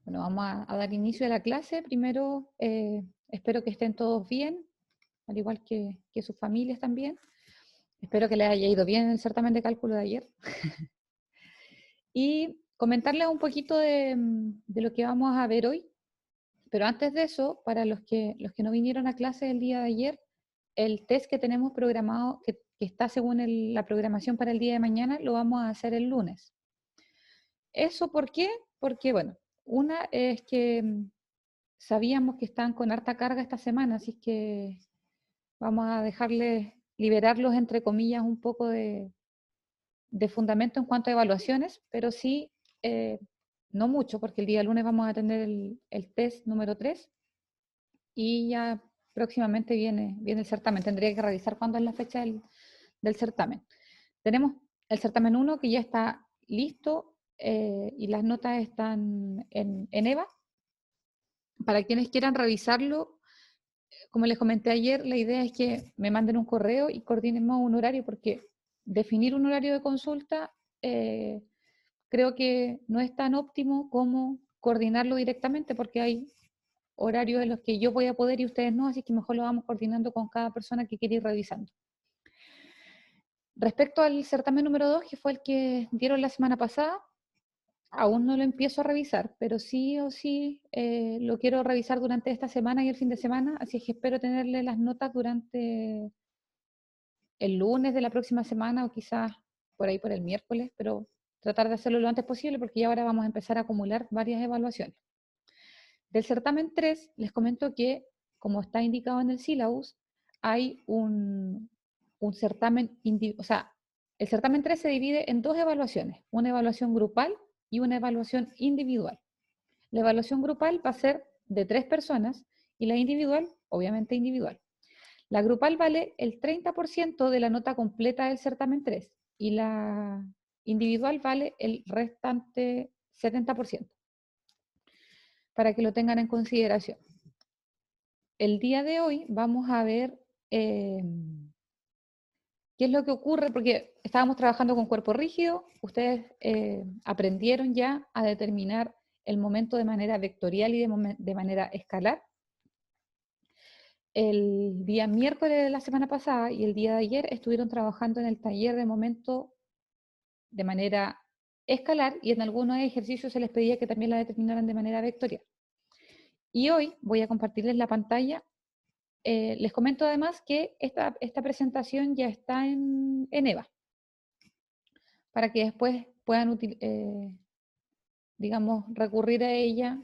Bueno, vamos a dar inicio a la clase. Primero, espero que estén todos bien, al igual que sus familias también. Espero que les haya ido bien el certamen de cálculo de ayer. Y comentarles un poquito de lo que vamos a ver hoy. Pero antes de eso, para los que no vinieron a clase el día de ayer, el test que tenemos programado, que está según la programación para el día de mañana, lo vamos a hacer el lunes. ¿Eso por qué? Porque, bueno, una es que sabíamos que están con harta carga esta semana, así que vamos a dejarles, liberarlos, entre comillas, un poco de fundamento en cuanto a evaluaciones, pero sí, no mucho, porque el día lunes vamos a tener el test número 3 y ya próximamente viene el certamen. Tendría que revisar cuándo es la fecha del certamen. Tenemos el certamen 1 que ya está listo y las notas están en EVA. Para quienes quieran revisarlo, como les comenté ayer, la idea es que me manden un correo y coordinemos un horario, porque definir un horario de consulta creo que no es tan óptimo como coordinarlo directamente, porque hay horarios en los que yo voy a poder y ustedes no, así que mejor lo vamos coordinando con cada persona que quiere ir revisando. Respecto al certamen número 2, que fue el que dieron la semana pasada, aún no lo empiezo a revisar, pero sí o sí lo quiero revisar durante esta semana y el fin de semana, así que espero tenerle las notas durante el lunes de la próxima semana o quizás por ahí por el miércoles, pero tratar de hacerlo lo antes posible porque ya ahora vamos a empezar a acumular varias evaluaciones. Del certamen 3, les comento que, como está indicado en el syllabus, hay un certamen, o sea, el certamen 3 se divide en dos evaluaciones, una evaluación grupal y una evaluación individual. La evaluación grupal va a ser de 3 personas y la individual, obviamente individual. La grupal vale el 30% de la nota completa del certamen 3 y la individual vale el restante 70%, para que lo tengan en consideración. El día de hoy vamos a ver qué es lo que ocurre, porque estábamos trabajando con cuerpo rígido, ustedes aprendieron ya a determinar el momento de manera vectorial y de manera escalar. El día miércoles de la semana pasada y el día de ayer estuvieron trabajando en el taller de momento de manera escalar y en algunos ejercicios se les pedía que también la determinaran de manera vectorial. Y hoy voy a compartirles la pantalla. Les comento además que esta presentación ya está en EVA, para que después puedan, digamos, recurrir a ella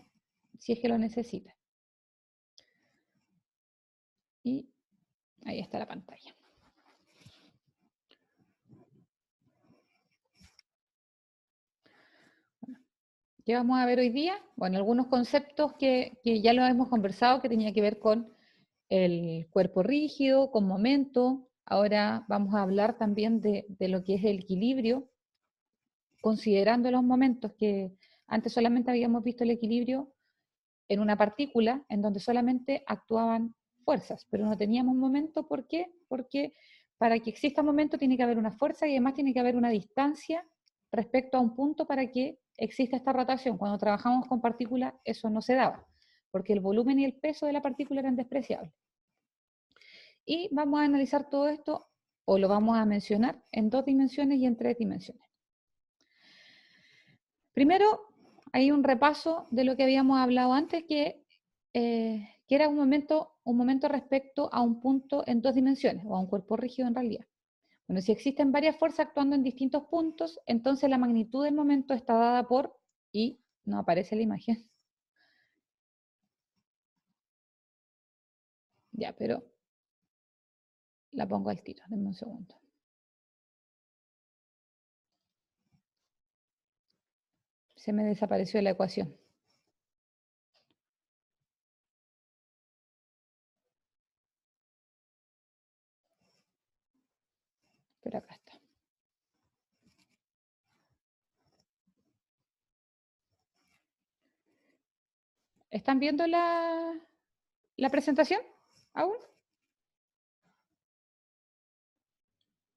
si es que lo necesitan. Y ahí está la pantalla. ¿Qué vamos a ver hoy día? Bueno, algunos conceptos que ya lo hemos conversado, que tenía que ver con el cuerpo rígido, con momento. Ahora vamos a hablar también de lo que es el equilibrio, considerando los momentos que antes solamente habíamos visto el equilibrio en una partícula en donde solamente actuaban fuerzas, pero no teníamos momento. ¿Por qué? Porque para que exista momento tiene que haber una fuerza y además tiene que haber una distancia respecto a un punto para que exista esta rotación. Cuando trabajamos con partículas eso no se daba, porque el volumen y el peso de la partícula eran despreciables. Y vamos a analizar todo esto, o lo vamos a mencionar, en 2 dimensiones y en 3 dimensiones. Primero, hay un repaso de lo que habíamos hablado antes, que era un momento respecto a un punto en 2 dimensiones, o a un cuerpo rígido en realidad. Bueno, si existen varias fuerzas actuando en distintos puntos, entonces la magnitud del momento está dada por, y no aparece la imagen. Ya, pero la pongo al tiro, denme un segundo. Se me desapareció la ecuación. Pero acá está. ¿Están viendo la presentación aún?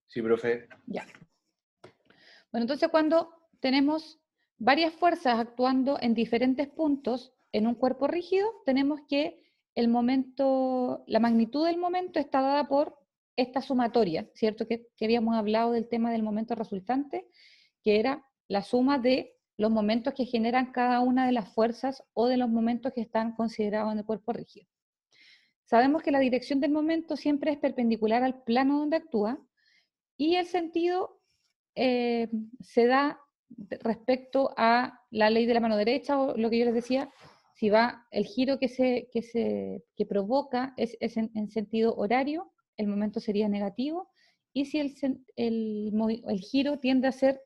Sí, profe. Ya. Bueno, entonces cuando tenemos varias fuerzas actuando en diferentes puntos en un cuerpo rígido, tenemos que el momento, la magnitud del momento está dada por esta sumatoria, ¿cierto? Que habíamos hablado del tema del momento resultante, que era la suma de los momentos que generan cada una de las fuerzas o de los momentos que están considerados en el cuerpo rígido. Sabemos que la dirección del momento siempre es perpendicular al plano donde actúa y el sentido se da respecto a la ley de la mano derecha, o lo que yo les decía, si va el giro que provoca es en sentido horario, el momento sería negativo, y si el giro tiende a ser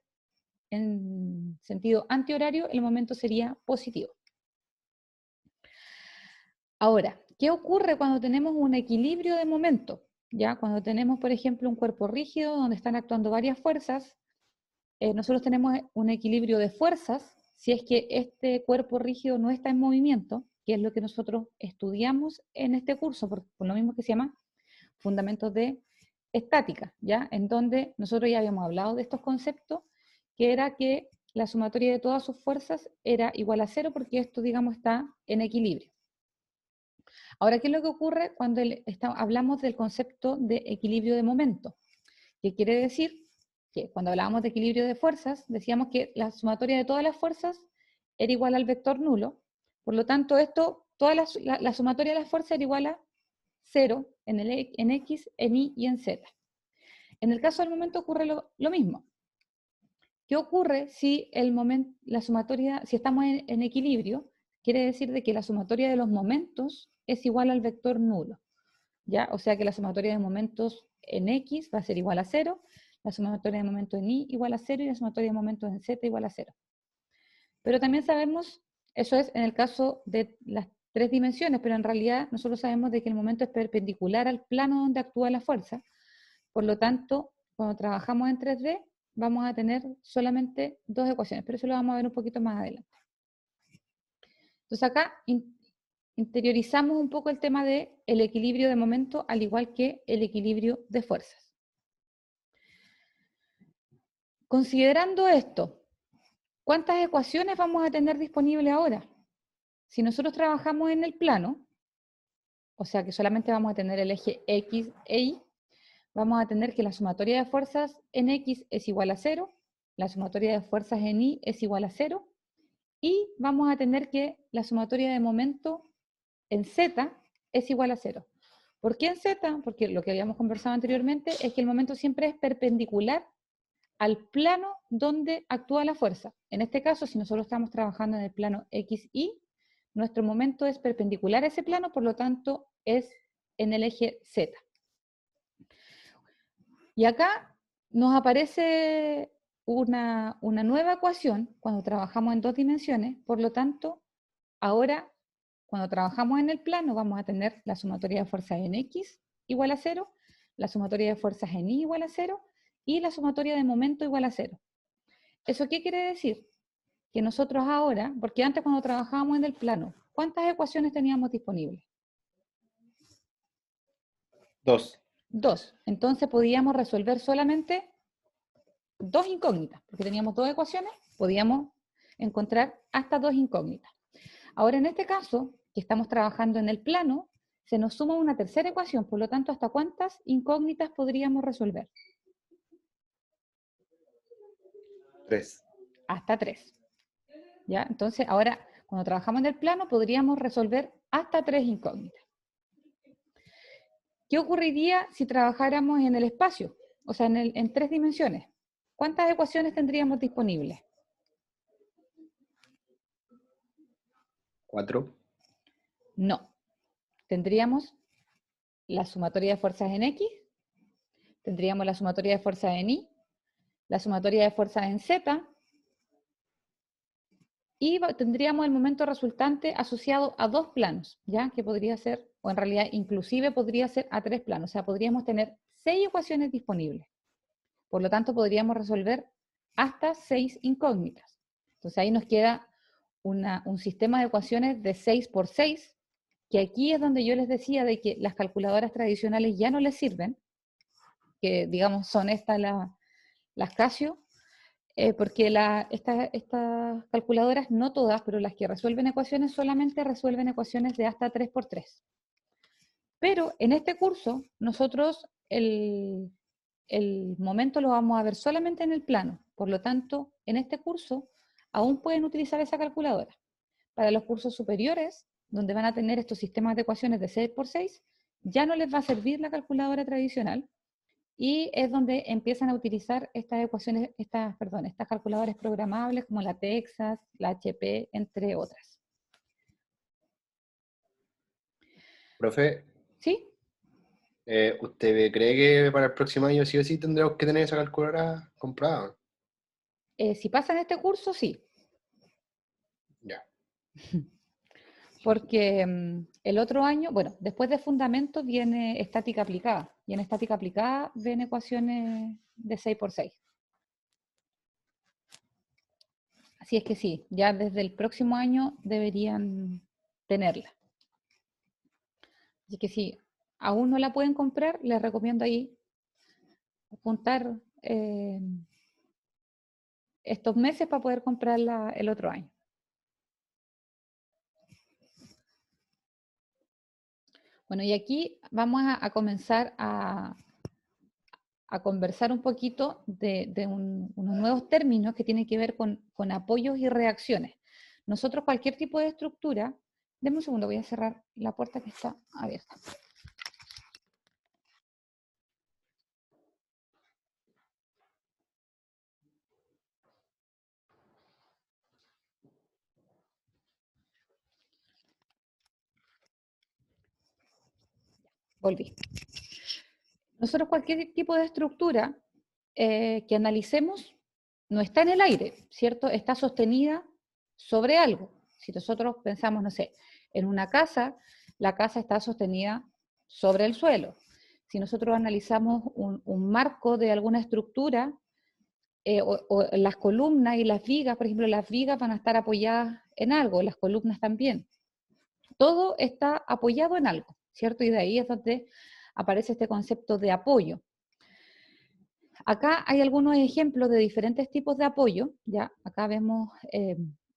en sentido antihorario, el momento sería positivo. Ahora, ¿qué ocurre cuando tenemos un equilibrio de momento? ¿Ya? Cuando tenemos, por ejemplo, un cuerpo rígido donde están actuando varias fuerzas, nosotros tenemos un equilibrio de fuerzas si es que este cuerpo rígido no está en movimiento, que es lo que nosotros estudiamos en este curso, por lo mismo que se llama Fundamentos de Estática, ¿ya? En donde nosotros ya habíamos hablado de estos conceptos, que era que la sumatoria de todas sus fuerzas era igual a cero, porque esto, digamos, está en equilibrio. Ahora, ¿qué es lo que ocurre cuando hablamos del concepto de equilibrio de momento? ¿Qué quiere decir? Que cuando hablábamos de equilibrio de fuerzas, decíamos que la sumatoria de todas las fuerzas era igual al vector nulo. Por lo tanto, la sumatoria de las fuerzas era igual a 0 en X, en Y y en Z. En el caso del momento ocurre lo mismo. ¿Qué ocurre si la sumatoria, si estamos en equilibrio? Quiere decir de que la sumatoria de los momentos es igual al vector nulo, ¿ya? O sea que la sumatoria de momentos en X va a ser igual a 0, la sumatoria de momentos en Y igual a 0 y la sumatoria de momentos en Z igual a 0. Pero también sabemos, eso es en el caso de las 3 dimensiones, pero en realidad nosotros sabemos de que el momento es perpendicular al plano donde actúa la fuerza. Por lo tanto, cuando trabajamos en 3D, vamos a tener solamente 2 ecuaciones, pero eso lo vamos a ver un poquito más adelante. Entonces acá interiorizamos un poco el tema del equilibrio de momento, al igual que el equilibrio de fuerzas. Considerando esto, ¿cuántas ecuaciones vamos a tener disponibles ahora? Si nosotros trabajamos en el plano, o sea que solamente vamos a tener el eje X e Y, vamos a tener que la sumatoria de fuerzas en X es igual a 0, la sumatoria de fuerzas en Y es igual a 0, y vamos a tener que la sumatoria de momento en Z es igual a 0. ¿Por qué en Z? Porque lo que habíamos conversado anteriormente es que el momento siempre es perpendicular al plano donde actúa la fuerza. En este caso, si nosotros estamos trabajando en el plano XY, nuestro momento es perpendicular a ese plano, por lo tanto es en el eje Z. Y acá nos aparece una nueva ecuación cuando trabajamos en 2 dimensiones, por lo tanto, ahora cuando trabajamos en el plano vamos a tener la sumatoria de fuerzas en X igual a 0, la sumatoria de fuerzas en Y igual a 0 y la sumatoria de momento igual a 0. ¿Eso qué quiere decir? Que nosotros ahora, porque antes cuando trabajábamos en el plano, ¿cuántas ecuaciones teníamos disponibles? 2. 2. Entonces podíamos resolver solamente 2 incógnitas, porque teníamos 2 ecuaciones, podíamos encontrar hasta 2 incógnitas. Ahora en este caso, que estamos trabajando en el plano, se nos suma una tercera ecuación, por lo tanto, ¿hasta cuántas incógnitas podríamos resolver? 3. Hasta 3. ¿Ya? Entonces, ahora, cuando trabajamos en el plano, podríamos resolver hasta 3 incógnitas. ¿Qué ocurriría si trabajáramos en el espacio? O sea, en 3 dimensiones. ¿Cuántas ecuaciones tendríamos disponibles? 4. No. Tendríamos la sumatoria de fuerzas en X, tendríamos la sumatoria de fuerzas en Y, la sumatoria de fuerzas en Z, y tendríamos el momento resultante asociado a 2 planos, ¿ya? Que podría ser, o en realidad inclusive podría ser a 3 planos, o sea, podríamos tener 6 ecuaciones disponibles. Por lo tanto, podríamos resolver hasta 6 incógnitas. Entonces ahí nos queda un sistema de ecuaciones de 6 por 6, que aquí es donde yo les decía de que las calculadoras tradicionales ya no les sirven, que digamos son estas las Casio, porque estas calculadoras, no todas, pero las que resuelven ecuaciones solamente resuelven ecuaciones de hasta 3×3. Pero en este curso, nosotros el momento lo vamos a ver solamente en el plano. Por lo tanto, en este curso aún pueden utilizar esa calculadora. Para los cursos superiores, donde van a tener estos sistemas de ecuaciones de 6×6, ya no les va a servir la calculadora tradicional, y es donde empiezan a utilizar estas ecuaciones, estas calculadoras programables como la Texas, la HP, entre otras. Profe, ¿Sí? ¿usted cree que para el próximo año sí o sí tendremos que tener esa calculadora comprada? Si pasan este curso, sí. Ya. Porque el otro año, bueno, después de fundamentos viene estática aplicada, y en estática aplicada ven ecuaciones de 6×6. Así es que sí, ya desde el próximo año deberían tenerla. Así que si aún no la pueden comprar, les recomiendo ahí juntar estos meses para poder comprarla el otro año. Bueno, y aquí vamos a comenzar a conversar un poquito de unos nuevos términos que tienen que ver con apoyos y reacciones. Nosotros cualquier tipo de estructura, denme un segundo, voy a cerrar la puerta que está abierta. Volví. Nosotros cualquier tipo de estructura que analicemos no está en el aire, ¿cierto? Está sostenida sobre algo. Si nosotros pensamos, no sé, en una casa, la casa está sostenida sobre el suelo. Si nosotros analizamos un marco de alguna estructura, o las columnas y las vigas, por ejemplo, las vigas van a estar apoyadas en algo, las columnas también. Todo está apoyado en algo, ¿cierto? Y de ahí es donde aparece este concepto de apoyo. Acá hay algunos ejemplos de diferentes tipos de apoyo, ¿ya? Acá vemos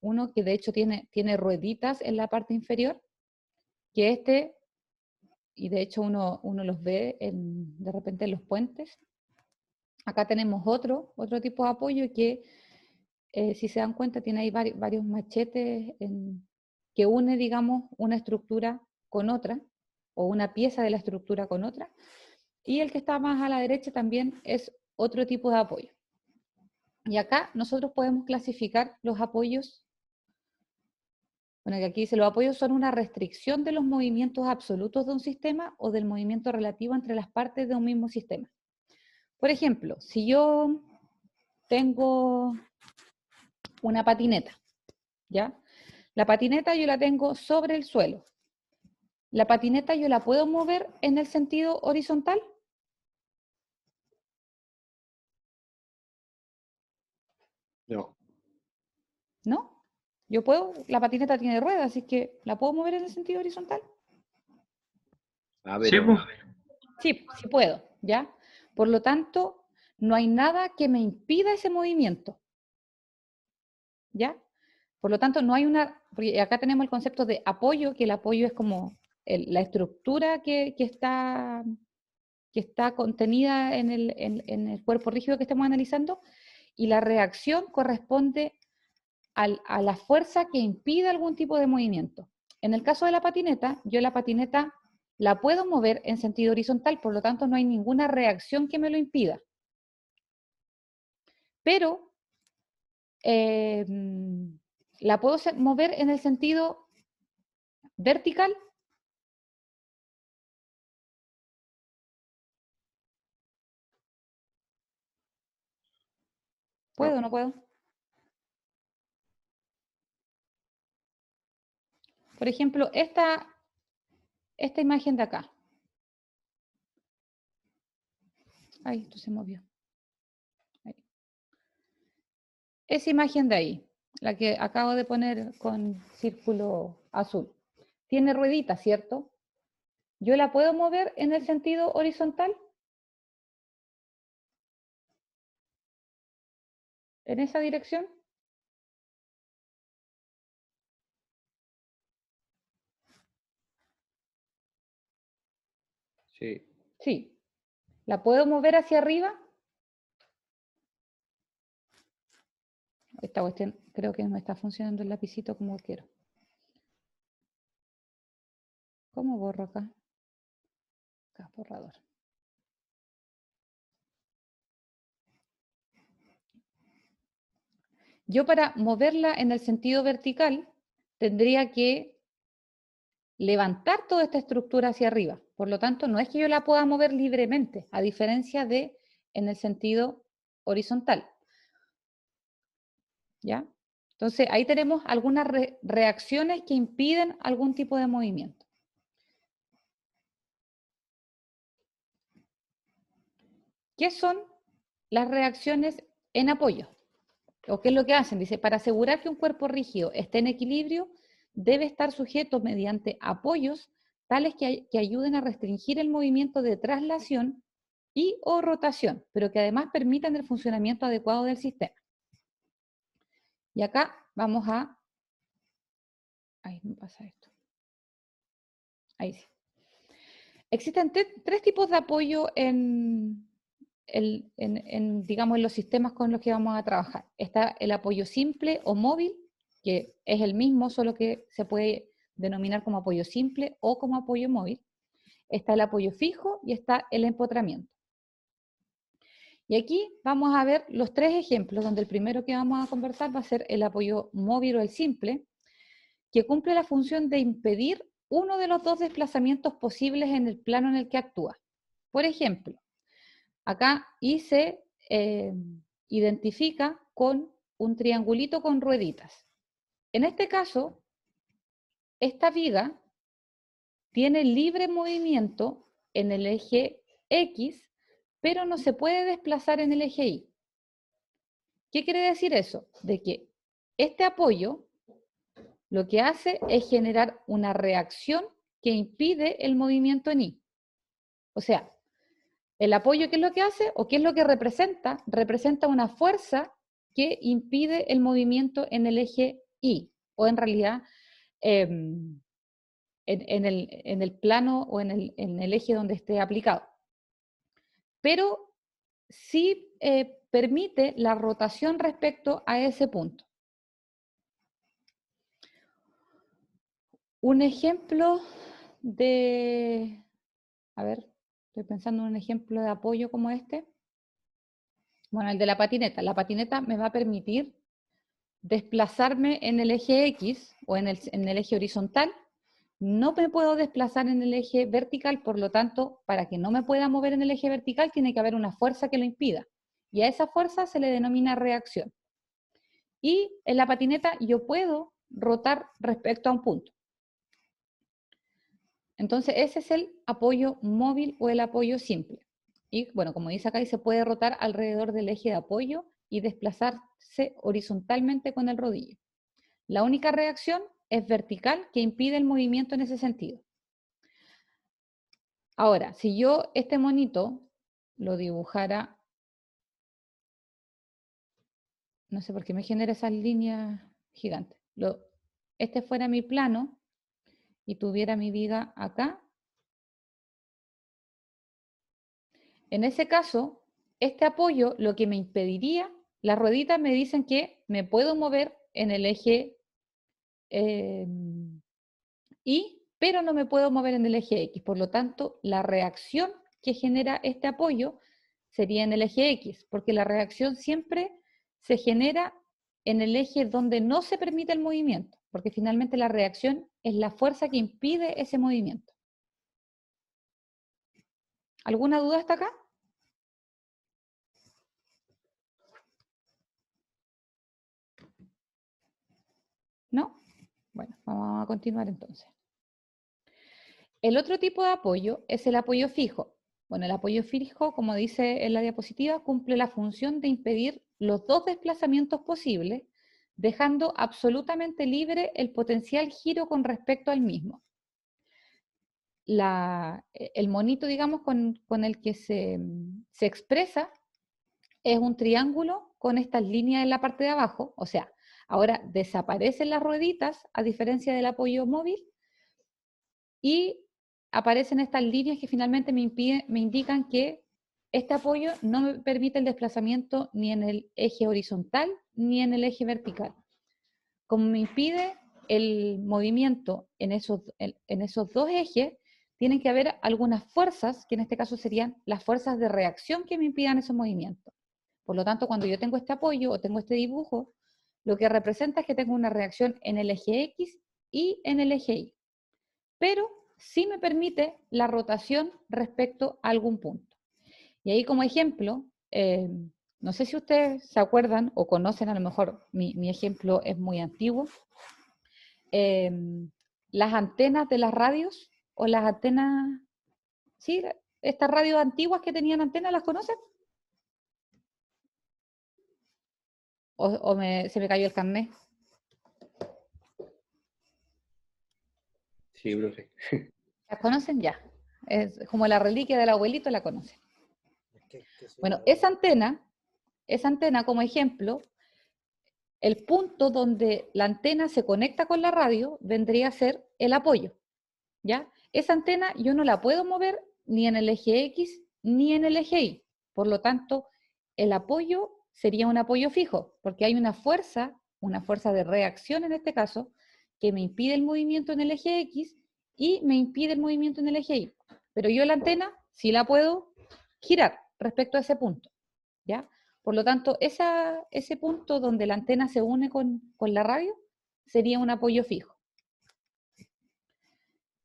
uno que de hecho tiene rueditas en la parte inferior, que y de hecho uno los ve de repente en los puentes. Acá tenemos otro tipo de apoyo que, si se dan cuenta, tiene ahí varios machetes que une, digamos, una estructura con otra, o una pieza de la estructura con otra. Y el que está más a la derecha también es otro tipo de apoyo. Y acá nosotros podemos clasificar los apoyos. Bueno, que aquí dice, los apoyos son una restricción de los movimientos absolutos de un sistema o del movimiento relativo entre las partes de un mismo sistema. Por ejemplo, si yo tengo una patineta, ¿ya? La patineta yo la tengo sobre el suelo. ¿La patineta yo la puedo mover en el sentido horizontal? No. ¿No? Yo puedo, la patineta tiene ruedas, así que ¿la puedo mover en el sentido horizontal? Ah, Sí, pero pues. Sí, sí puedo, ¿ya? Por lo tanto, no hay nada que me impida ese movimiento, ¿ya? Por lo tanto, no hay porque acá tenemos el concepto de apoyo, que el apoyo es como la estructura que está contenida en el cuerpo rígido que estamos analizando, y la reacción corresponde a la fuerza que impide algún tipo de movimiento. En el caso de la patineta, yo la patineta la puedo mover en sentido horizontal, por lo tanto no hay ninguna reacción que me lo impida. Pero la puedo mover en el sentido vertical. ¿Puedo o no. no puedo? Por ejemplo, esta imagen de acá. Ay, esto se movió. Ahí. Esa imagen de ahí, la que acabo de poner con círculo azul, tiene rueditas, ¿cierto? ¿Yo la puedo mover en el sentido horizontal? en esa dirección. Sí. Sí. ¿La puedo mover hacia arriba? Esta cuestión creo que no me está funcionando el lapicito como quiero. ¿Cómo borro acá? Acá, borrador. Yo para moverla en el sentido vertical tendría que levantar toda esta estructura hacia arriba. Por lo tanto, no es que yo la pueda mover libremente, a diferencia de en el sentido horizontal. ¿Ya? Entonces, ahí tenemos algunas reacciones que impiden algún tipo de movimiento. ¿Qué son las reacciones en apoyo? ¿O qué es lo que hacen? Dice, para asegurar que un cuerpo rígido esté en equilibrio, debe estar sujeto mediante apoyos tales que ayuden a restringir el movimiento de traslación y o rotación, pero que además permitan el funcionamiento adecuado del sistema. Y acá vamos a... Ahí me pasa esto. Ahí sí. Existen tres tipos de apoyo digamos, en los sistemas con los que vamos a trabajar. Está el apoyo simple o móvil, que es el mismo, solo que se puede denominar como apoyo simple o como apoyo móvil. Está el apoyo fijo y está el empotramiento. Y aquí vamos a ver los tres ejemplos, donde el primero que vamos a conversar va a ser el apoyo móvil o el simple, que cumple la función de impedir uno de los dos desplazamientos posibles en el plano en el que actúa. Por ejemplo, acá I se identifica con un triangulito con rueditas. En este caso, esta viga tiene libre movimiento en el eje X, pero no se puede desplazar en el eje Y. ¿Qué quiere decir eso? De que este apoyo lo que hace es generar una reacción que impide el movimiento en Y. O sea, el apoyo, ¿qué es lo que hace? ¿O qué es lo que representa? Representa una fuerza que impide el movimiento en el eje Y, o en realidad en el plano o en el eje donde esté aplicado. Pero sí permite la rotación respecto a ese punto. Un ejemplo de, a ver, estoy pensando en un ejemplo de apoyo como este. Bueno, el de la patineta. La patineta me va a permitir desplazarme en el eje X o en el eje horizontal. No me puedo desplazar en el eje vertical, por lo tanto, para que no me pueda mover en el eje vertical, tiene que haber una fuerza que lo impida. Y a esa fuerza se le denomina reacción. Y en la patineta yo puedo rotar respecto a un punto. Entonces, ese es el apoyo móvil o el apoyo simple. Y bueno, como dice acá, se puede rotar alrededor del eje de apoyo y desplazarse horizontalmente con el rodillo. La única reacción es vertical que impide el movimiento en ese sentido. Ahora, si yo este monito lo dibujara, no sé por qué me genera esas líneas gigantes. Este fuera mi plano y tuviera mi viga acá. En ese caso, este apoyo lo que me impediría, las rueditas me dicen que me puedo mover en el eje Y, pero no me puedo mover en el eje X. Por lo tanto, la reacción que genera este apoyo sería en el eje X, porque la reacción siempre se genera en el eje donde no se permite el movimiento, porque finalmente la reacción es la fuerza que impide ese movimiento. ¿Alguna duda hasta acá? ¿No? Bueno, vamos a continuar entonces. El otro tipo de apoyo es el apoyo fijo. Bueno, el apoyo fijo, como dice en la diapositiva, cumple la función de impedir los dos desplazamientos posibles, dejando absolutamente libre el potencial giro con respecto al mismo. El monito, digamos, con el que se expresa es un triángulo con estas líneas en la parte de abajo, o sea, ahora desaparecen las rueditas a diferencia del apoyo móvil y aparecen estas líneas que finalmente me indican que este apoyo no me permite el desplazamiento ni en el eje horizontal ni en el eje vertical. Como me impide el movimiento en esos dos ejes, tienen que haber algunas fuerzas, que en este caso serían las fuerzas de reacción que me impidan esos movimientos. Por lo tanto, cuando yo tengo este apoyo o tengo este dibujo, lo que representa es que tengo una reacción en el eje X y en el eje Y. Pero sí me permite la rotación respecto a algún punto. Y ahí como ejemplo, no sé si ustedes se acuerdan o conocen, a lo mejor mi ejemplo es muy antiguo, las antenas de las radios o las antenas, ¿sí? Estas radios antiguas que tenían antenas, ¿las conocen? Se me cayó el carnet. Sí, profe. ¿Las conocen? Ya. Es como la reliquia del abuelito, la conocen. Bueno, esa antena como ejemplo, el punto donde la antena se conecta con la radio vendría a ser el apoyo, ¿ya? Esa antena yo no la puedo mover ni en el eje X ni en el eje Y. Por lo tanto, el apoyo sería un apoyo fijo, porque hay una fuerza de reacción en este caso, que me impide el movimiento en el eje X y me impide el movimiento en el eje Y. Pero yo la antena sí la puedo girar respecto a ese punto, ¿ya? Por lo tanto, ese punto donde la antena se une con la radio sería un apoyo fijo.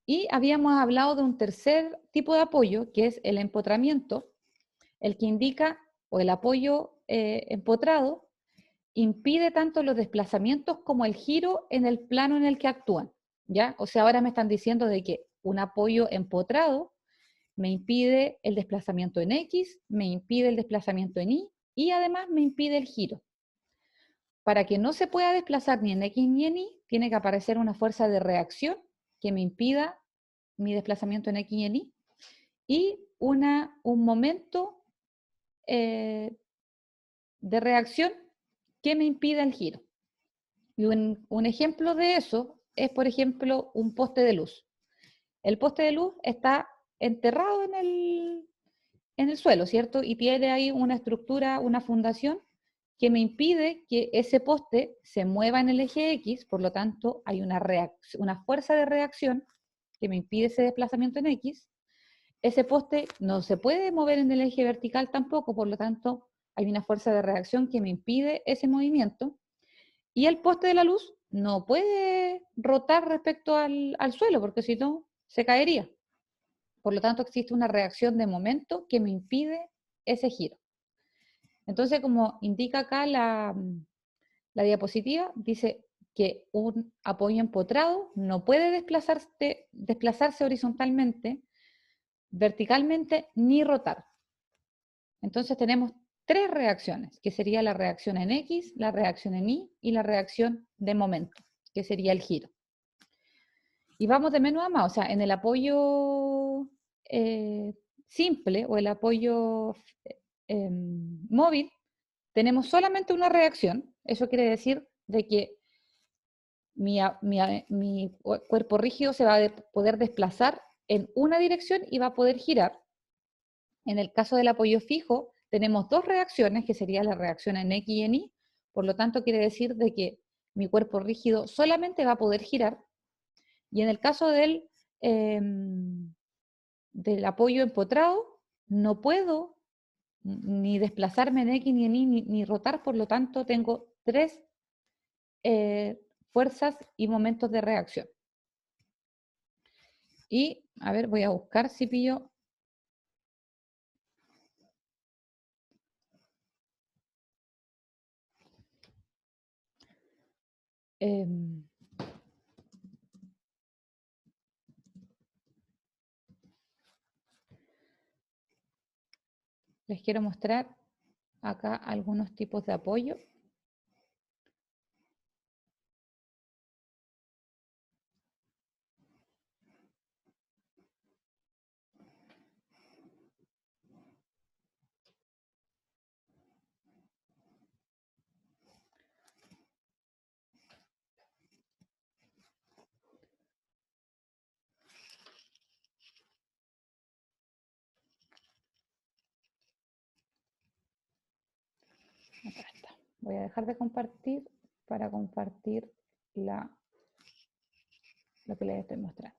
Y habíamos hablado de un tercer tipo de apoyo, que es el empotramiento, el que indica, o el apoyo empotrado, impide tanto los desplazamientos como el giro en el plano en el que actúan, ¿ya? O sea, ahora me están diciendo de que un apoyo empotrado me impide el desplazamiento en X, me impide el desplazamiento en Y además me impide el giro. Para que no se pueda desplazar ni en X ni en Y, tiene que aparecer una fuerza de reacción que me impida mi desplazamiento en X y en Y, y un momento de reacción que me impida el giro. Y un ejemplo de eso es, por ejemplo, un poste de luz. El poste de luz está enterrado en el suelo, ¿cierto? Y tiene ahí una estructura, una fundación que me impide que ese poste se mueva en el eje X, por lo tanto hay una fuerza de reacción que me impide ese desplazamiento en X. Ese poste no se puede mover en el eje vertical tampoco, por lo tanto hay una fuerza de reacción que me impide ese movimiento. Y el poste de la luz no puede rotar respecto al suelo, porque si no, se caería. Por lo tanto, existe una reacción de momento que me impide ese giro. Entonces, como indica acá la diapositiva, dice que un apoyo empotrado no puede desplazarse horizontalmente, verticalmente, ni rotar. Entonces tenemos tres reacciones, que sería la reacción en X, la reacción en Y y la reacción de momento, que sería el giro. Y vamos de menos a más, o sea, en el apoyo simple o el apoyo móvil, tenemos solamente una reacción. Eso quiere decir de que mi cuerpo rígido se va a poder desplazar en una dirección y va a poder girar. En el caso del apoyo fijo, tenemos dos reacciones, que sería la reacción en X y en Y. Por lo tanto, quiere decir de que mi cuerpo rígido solamente va a poder girar. Y en el caso del apoyo empotrado, no puedo ni desplazarme en X ni en Y, ni rotar, por lo tanto tengo tres fuerzas y momentos de reacción. Y, a ver, voy a buscar si pillo. Les quiero mostrar acá algunos tipos de apoyo. Voy a dejar de compartir para compartir lo que les estoy mostrando.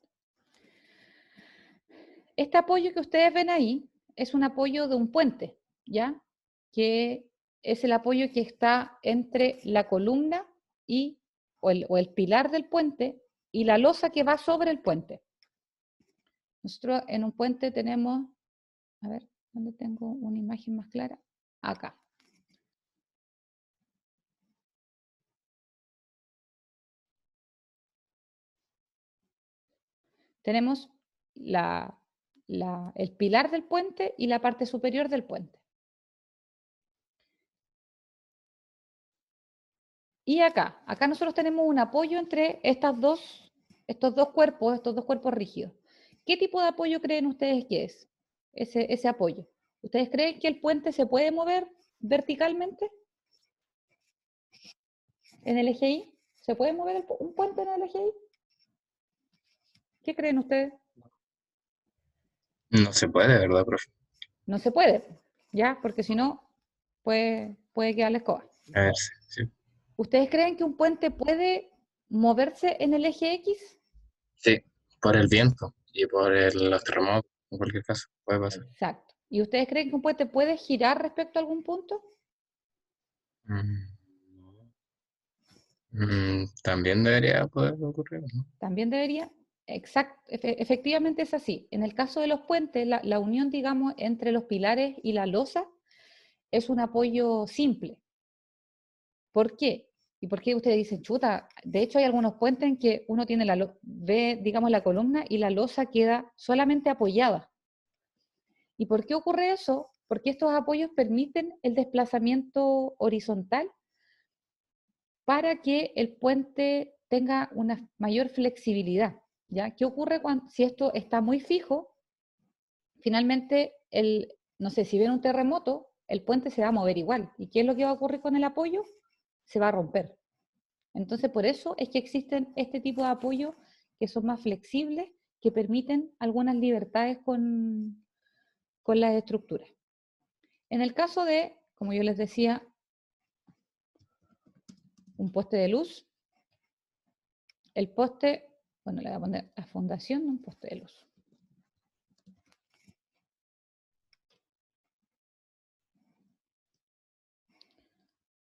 Este apoyo que ustedes ven ahí es un apoyo de un puente, ¿ya? Que es el apoyo que está entre la columna o el pilar del puente y la losa que va sobre el puente. Nosotros en un puente tenemos, a ver, ¿dónde tengo una imagen más clara? Acá. Tenemos el pilar del puente y la parte superior del puente. Y acá nosotros tenemos un apoyo entre estos dos cuerpos rígidos. ¿Qué tipo de apoyo creen ustedes que es ese apoyo? ¿Ustedes creen que el puente se puede mover verticalmente en el eje Y? ¿Se puede mover un puente en el eje Y? ¿Qué creen ustedes? No se puede, ¿verdad, profe? No se puede, ¿ya? Porque si no, puede quedar la escoba. A ver, sí. ¿Ustedes creen que un puente puede moverse en el eje X? Sí, por el viento y por los terremotos, en cualquier caso, puede pasar. Exacto. ¿Y ustedes creen que un puente puede girar respecto a algún punto? Mm, también debería poder ocurrir, ¿no? También debería. Exacto, efectivamente es así. En el caso de los puentes, la unión, digamos, entre los pilares y la losa es un apoyo simple. ¿Por qué? ¿Y por qué ustedes dicen, chuta? De hecho, hay algunos puentes en que uno tiene ve, digamos, la columna y la losa queda solamente apoyada. ¿Y por qué ocurre eso? Porque estos apoyos permiten el desplazamiento horizontal para que el puente tenga una mayor flexibilidad. ¿Ya? ¿Qué ocurre si esto está muy fijo? Finalmente, no sé, si viene un terremoto, el puente se va a mover igual. ¿Y qué es lo que va a ocurrir con el apoyo? Se va a romper. Entonces, por eso es que existen este tipo de apoyos que son más flexibles, que permiten algunas libertades con las estructuras. En el caso de, como yo les decía, un poste de luz, el poste, bueno, le voy a poner la fundación de un poste de luz.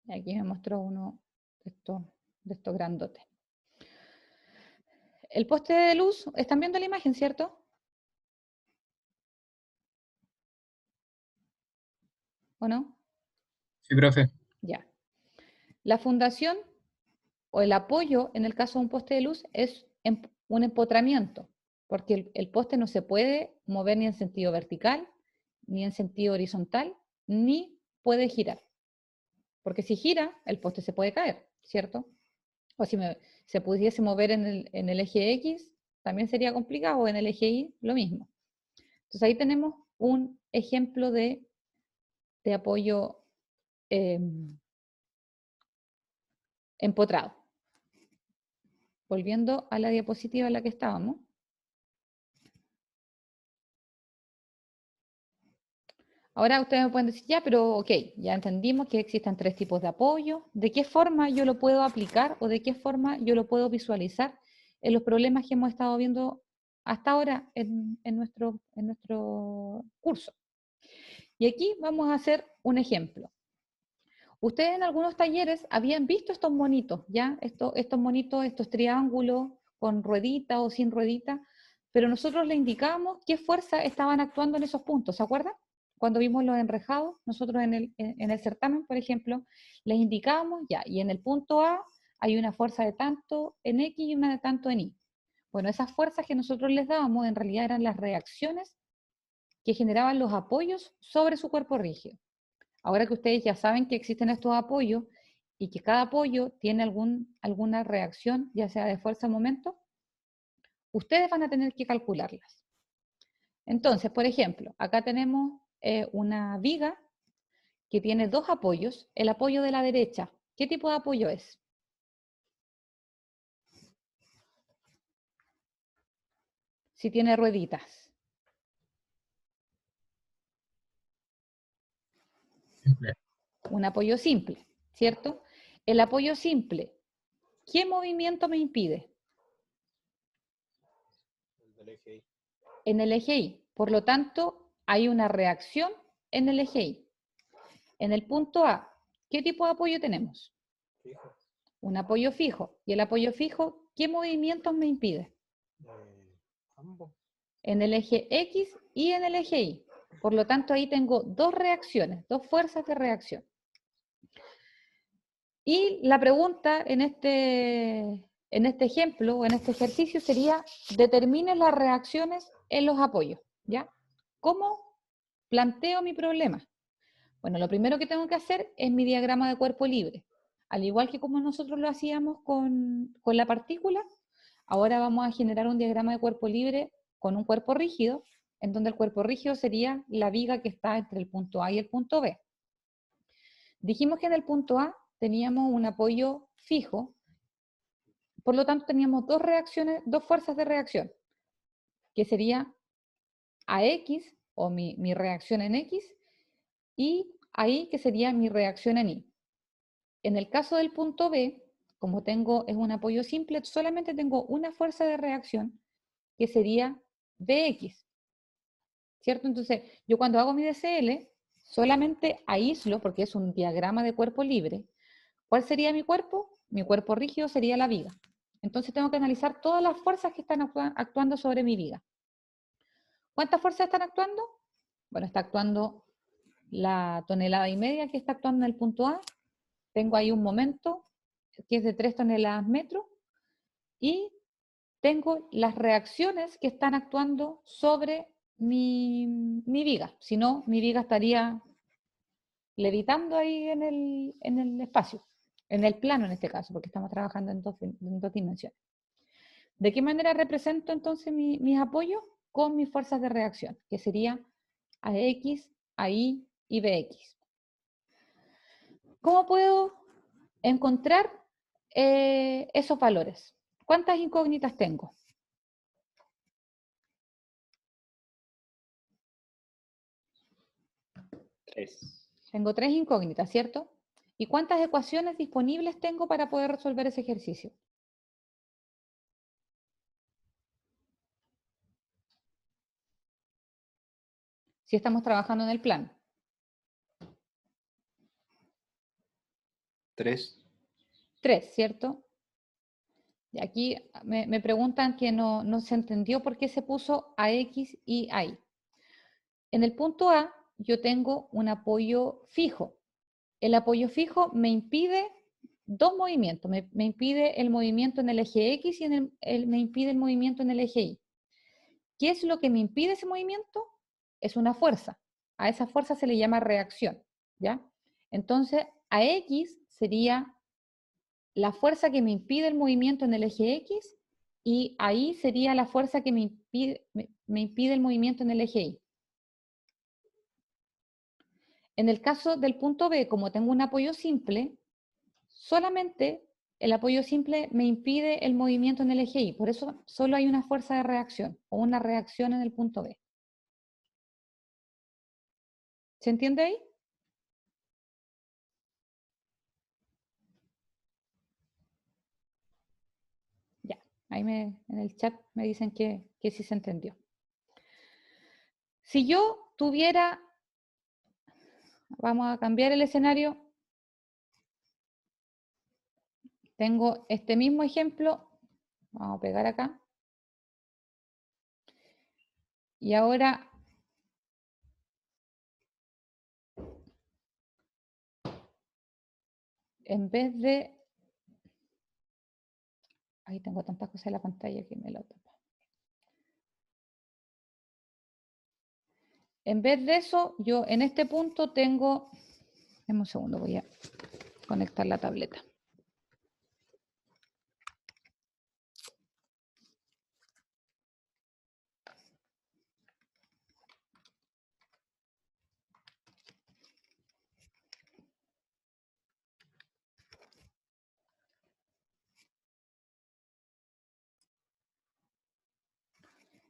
Y aquí me mostró uno de estos grandotes. El poste de luz, ¿están viendo la imagen, cierto? ¿O no? Sí, profe. Ya. La fundación o el apoyo, en el caso de un poste de luz, es un empotramiento, porque el poste no se puede mover ni en sentido vertical, ni en sentido horizontal, ni puede girar. Porque si gira, el poste se puede caer, ¿cierto? O si se pudiese mover en el eje X, también sería complicado, o en el eje Y, lo mismo. Entonces ahí tenemos un ejemplo de apoyo empotrado. Volviendo a la diapositiva en la que estábamos. Ahora ustedes me pueden decir, ya, pero ok, ya entendimos que existen 3 tipos de apoyo. ¿De qué forma yo lo puedo aplicar o de qué forma yo lo puedo visualizar en los problemas que hemos estado viendo hasta ahora en nuestro curso? Y aquí vamos a hacer un ejemplo. Ustedes en algunos talleres habían visto estos monitos, ¿ya? Estos monitos, estos triángulos con ruedita o sin ruedita, pero nosotros les indicábamos qué fuerza estaban actuando en esos puntos, ¿se acuerdan? Cuando vimos los enrejados, nosotros en el certamen, por ejemplo, les indicábamos, ya, y en el punto A hay una fuerza de tanto en X y una de tanto en Y. Bueno, esas fuerzas que nosotros les dábamos en realidad eran las reacciones que generaban los apoyos sobre su cuerpo rígido. Ahora que ustedes ya saben que existen estos apoyos y que cada apoyo tiene alguna reacción, ya sea de fuerza o momento, ustedes van a tener que calcularlas. Entonces, por ejemplo, acá tenemos una viga que tiene 2 apoyos. El apoyo de la derecha, ¿qué tipo de apoyo es? Si tiene rueditas. Simple. Un apoyo simple, ¿cierto? El apoyo simple, ¿qué movimiento me impide? El del eje Y. En el eje Y. Por lo tanto, hay una reacción en el eje Y. En el punto A, ¿qué tipo de apoyo tenemos? Fijo. Un apoyo fijo. ¿Y el apoyo fijo, qué movimientos me impide? Ambos. En el eje X y en el eje Y. Por lo tanto, ahí tengo dos reacciones, dos fuerzas de reacción. Y la pregunta en este ejemplo o en este ejercicio sería, determine las reacciones en los apoyos, ¿ya? ¿Cómo planteo mi problema? Bueno, lo primero que tengo que hacer es mi diagrama de cuerpo libre. Al igual que como nosotros lo hacíamos con la partícula, ahora vamos a generar un diagrama de cuerpo libre con un cuerpo rígido, en donde el cuerpo rígido sería la viga que está entre el punto A y el punto B. Dijimos que en el punto A teníamos un apoyo fijo, por lo tanto teníamos dos reacciones, dos fuerzas de reacción, que sería AX, o mi reacción en X, y ahí que sería mi reacción en Y. En el caso del punto B, como es un apoyo simple, solamente tengo una fuerza de reacción, que sería Bx, ¿cierto? Entonces, yo cuando hago mi DCL, solamente aíslo, porque es un diagrama de cuerpo libre. ¿Cuál sería mi cuerpo? Mi cuerpo rígido sería la viga. Entonces tengo que analizar todas las fuerzas que están actuando sobre mi viga. ¿Cuántas fuerzas están actuando? Bueno, está actuando la tonelada y media que está actuando en el punto A. Tengo ahí un momento que es de 3 toneladas metro. Y tengo las reacciones que están actuando sobre mi viga. Si no, mi viga estaría levitando ahí en el espacio, en el plano en este caso, porque estamos trabajando en dos dimensiones. ¿De qué manera represento entonces mis apoyos? Con mis fuerzas de reacción, que sería AX, AI y BX. ¿Cómo puedo encontrar esos valores? ¿Cuántas incógnitas tengo? Tres. Tengo 3 incógnitas, ¿cierto? ¿Y cuántas ecuaciones disponibles tengo para poder resolver ese ejercicio? Si estamos trabajando en el plan. 3. 3, ¿cierto? Y aquí me preguntan que no se entendió por qué se puso AX y AI. En el punto A yo tengo un apoyo fijo. El apoyo fijo me impide dos movimientos. Me impide el movimiento en el eje X y me impide el movimiento en el eje Y. ¿Qué es lo que me impide ese movimiento? Es una fuerza. A esa fuerza se le llama reacción, ¿ya? Entonces, a X sería la fuerza que me impide el movimiento en el eje X y ahí sería la fuerza que me impide el movimiento en el eje Y. En el caso del punto B, como tengo un apoyo simple, solamente el apoyo simple me impide el movimiento en el eje Y. Por eso solo hay una fuerza de reacción o una reacción en el punto B. ¿Se entiende ahí? Ya, ahí en el chat me dicen que sí se entendió. Si yo tuviera, vamos a cambiar el escenario, tengo este mismo ejemplo, vamos a pegar acá, y ahora en vez de, ahí tengo tantas cosas en la pantalla que me lo tapa. En vez de eso, yo en este punto tengo, dame un segundo, voy a conectar la tableta.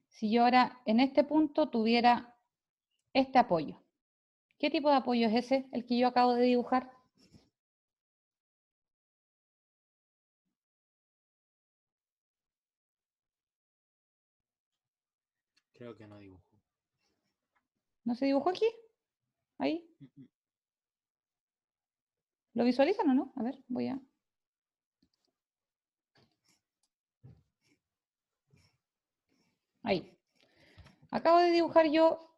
Si yo ahora en este punto tuviera este apoyo, ¿qué tipo de apoyo es ese, el que yo acabo de dibujar? Creo que no dibujó. ¿No se dibujó aquí? Ahí. Mm, mm. ¿Lo visualizan o no? A ver, voy a... Ahí. Acabo de dibujar yo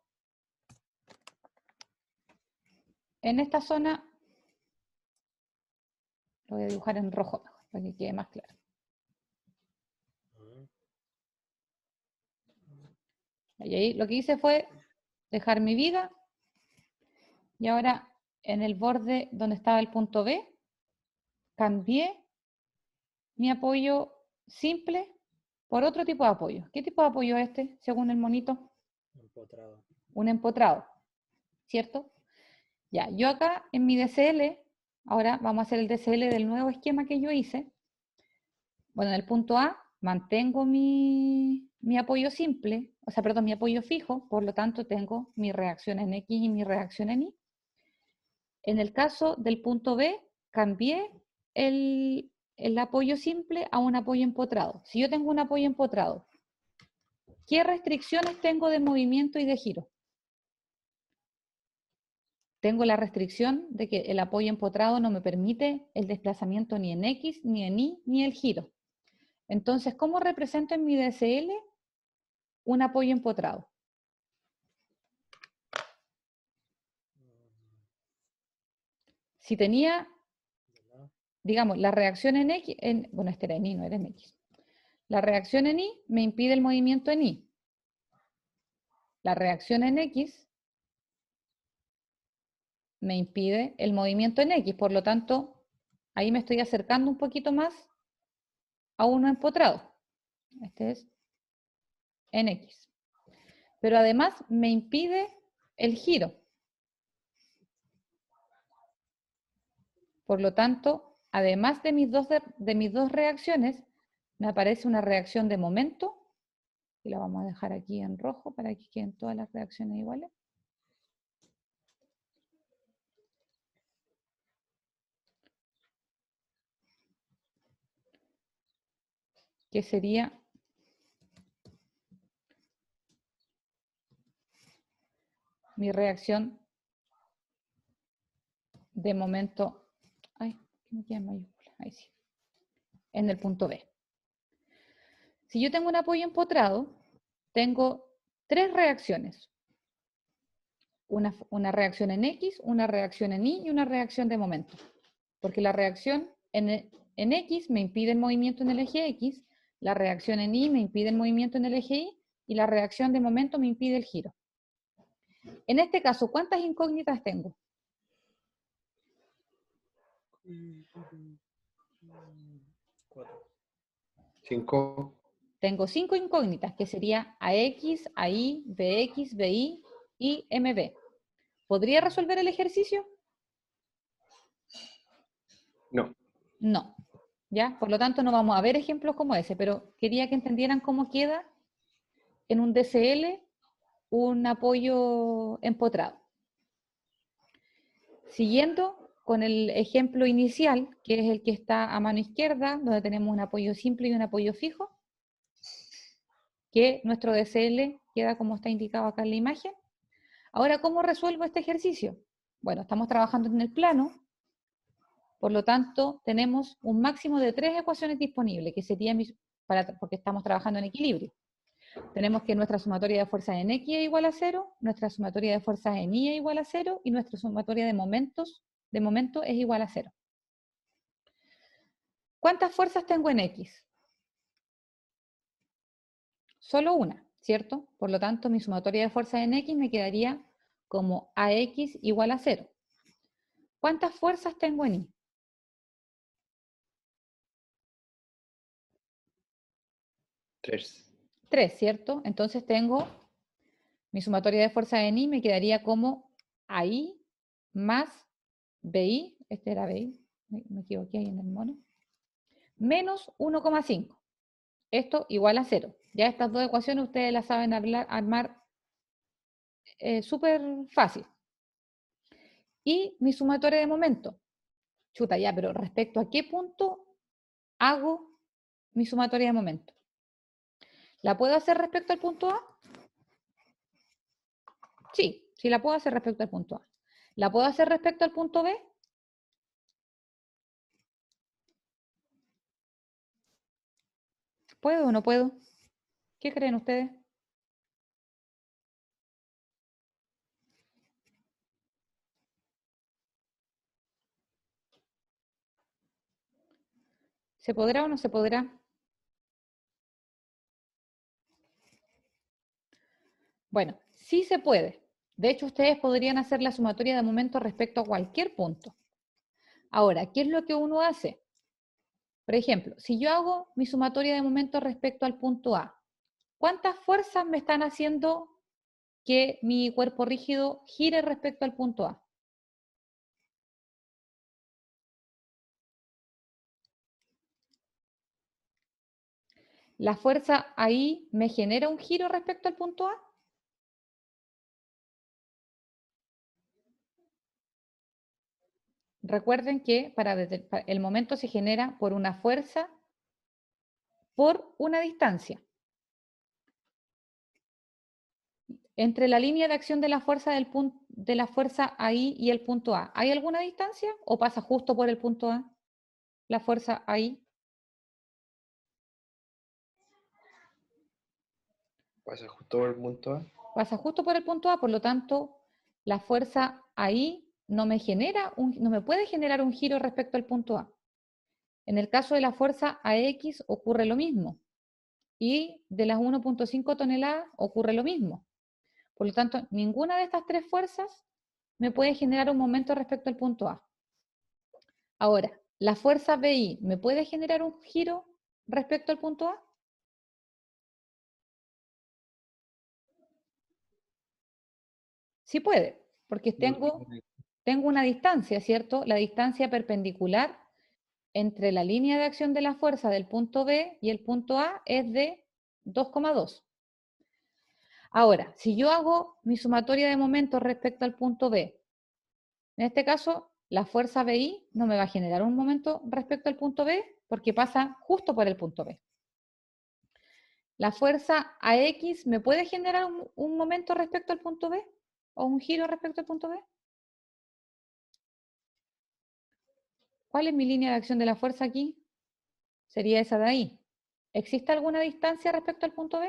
en esta zona, lo voy a dibujar en rojo mejor, para que quede más claro. Y ahí lo que hice fue dejar mi viga y ahora en el borde donde estaba el punto B, cambié mi apoyo simple por otro tipo de apoyo. ¿Qué tipo de apoyo es este, según el monito? Empotrado. Un empotrado, ¿cierto? Ya, yo acá en mi DCL, ahora vamos a hacer el DCL del nuevo esquema que yo hice. Bueno, en el punto A mantengo mi apoyo simple, o sea, perdón, mi apoyo fijo, por lo tanto tengo mi reacción en X y mi reacción en Y. En el caso del punto B, cambié el apoyo simple a un apoyo empotrado. Si yo tengo un apoyo empotrado, ¿qué restricciones tengo de movimiento y de giro? Tengo la restricción de que el apoyo empotrado no me permite el desplazamiento ni en X, ni en Y, ni el giro. Entonces, ¿cómo represento en mi DSL un apoyo empotrado? Si tenía, digamos, la reacción en X, bueno, este era en Y, no era en X. La reacción en Y me impide el movimiento en Y. La reacción en X me impide el movimiento en X, por lo tanto, ahí me estoy acercando un poquito más a uno empotrado. Este es en X. Pero además me impide el giro. Por lo tanto, además de mis dos reacciones, me aparece una reacción de momento, y la vamos a dejar aquí en rojo para que queden todas las reacciones iguales. Que sería mi reacción de momento, ay, que me queda en mayúscula, ahí sí, en el punto B. Si yo tengo un apoyo empotrado, tengo tres reacciones. Una reacción en X, una reacción en Y y una reacción de momento. Porque la reacción en X me impide el movimiento en el eje X, la reacción en Y me impide el movimiento en el eje Y la reacción de momento me impide el giro. En este caso, ¿cuántas incógnitas tengo? 4. 5. Tengo 5 incógnitas, que sería AX, AI, BX, BY y MB. ¿Podría resolver el ejercicio? No. No. ¿Ya? Por lo tanto, no vamos a ver ejemplos como ese, pero quería que entendieran cómo queda en un DCL un apoyo empotrado. Siguiendo con el ejemplo inicial, que es el que está a mano izquierda, donde tenemos un apoyo simple y un apoyo fijo, que nuestro DCL queda como está indicado acá en la imagen. Ahora, ¿cómo resuelvo este ejercicio? Bueno, estamos trabajando en el plano, por lo tanto, tenemos un máximo de 3 ecuaciones disponibles, que serían, porque estamos trabajando en equilibrio. Tenemos que nuestra sumatoria de fuerzas en X es igual a 0, nuestra sumatoria de fuerzas en Y es igual a 0, y nuestra sumatoria de momento es igual a 0. ¿Cuántas fuerzas tengo en X? Solo una, ¿cierto? Por lo tanto, mi sumatoria de fuerzas en X me quedaría como AX igual a 0. ¿Cuántas fuerzas tengo en Y? 3. 3, ¿cierto? Entonces tengo mi sumatoria de fuerzas en Y me quedaría como AI más BI, este era BI, me equivoqué ahí en el mono, menos 1,5. Esto igual a 0. Ya estas dos ecuaciones ustedes las saben armar súper fácil. Y mi sumatoria de momento. Chuta, ya, pero respecto a qué punto hago mi sumatoria de momento. ¿La puedo hacer respecto al punto A? Sí, sí la puedo hacer respecto al punto A. ¿La puedo hacer respecto al punto B? ¿Puedo o no puedo? ¿Qué creen ustedes? ¿Se podrá o no se podrá? Bueno, sí se puede. De hecho, ustedes podrían hacer la sumatoria de momentos respecto a cualquier punto. Ahora, ¿qué es lo que uno hace? Por ejemplo, si yo hago mi sumatoria de momentos respecto al punto A, ¿cuántas fuerzas me están haciendo que mi cuerpo rígido gire respecto al punto A? ¿La fuerza ahí me genera un giro respecto al punto A? Recuerden que el momento se genera por una fuerza por una distancia. Entre la línea de acción de la fuerza de la fuerza ahí y el punto A, ¿hay alguna distancia o pasa justo por el punto A? La fuerza ahí. Pasa justo por el punto A. Pasa justo por el punto A, por lo tanto, la fuerza ahí no me puede generar un giro respecto al punto A. En el caso de la fuerza AX ocurre lo mismo. Y de las 1.5 toneladas ocurre lo mismo. Por lo tanto, ninguna de estas tres fuerzas me puede generar un momento respecto al punto A. Ahora, ¿la fuerza BI me puede generar un giro respecto al punto A? Sí puede, porque tengo una distancia, ¿cierto? La distancia perpendicular entre la línea de acción de la fuerza del punto B y el punto A es de 2,2. Ahora, si yo hago mi sumatoria de momentos respecto al punto B, en este caso, la fuerza BI no me va a generar un momento respecto al punto B porque pasa justo por el punto B. ¿La fuerza AX me puede generar un momento respecto al punto B? ¿O un giro respecto al punto B? ¿Cuál es mi línea de acción de la fuerza aquí? Sería esa de ahí. ¿Existe alguna distancia respecto al punto B?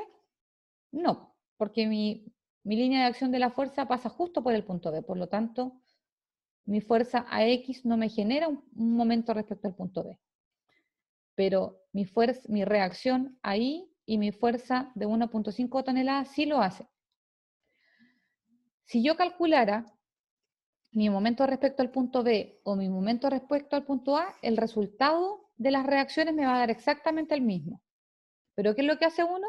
No, porque mi línea de acción de la fuerza pasa justo por el punto B. Por lo tanto, mi fuerza AX no me genera un momento respecto al punto B. Pero mi reacción ahí y mi fuerza de 1.5 toneladas sí lo hace. Si yo calculara mi momento respecto al punto B o mi momento respecto al punto A, el resultado de las reacciones me va a dar exactamente el mismo. ¿Pero qué es lo que hace uno?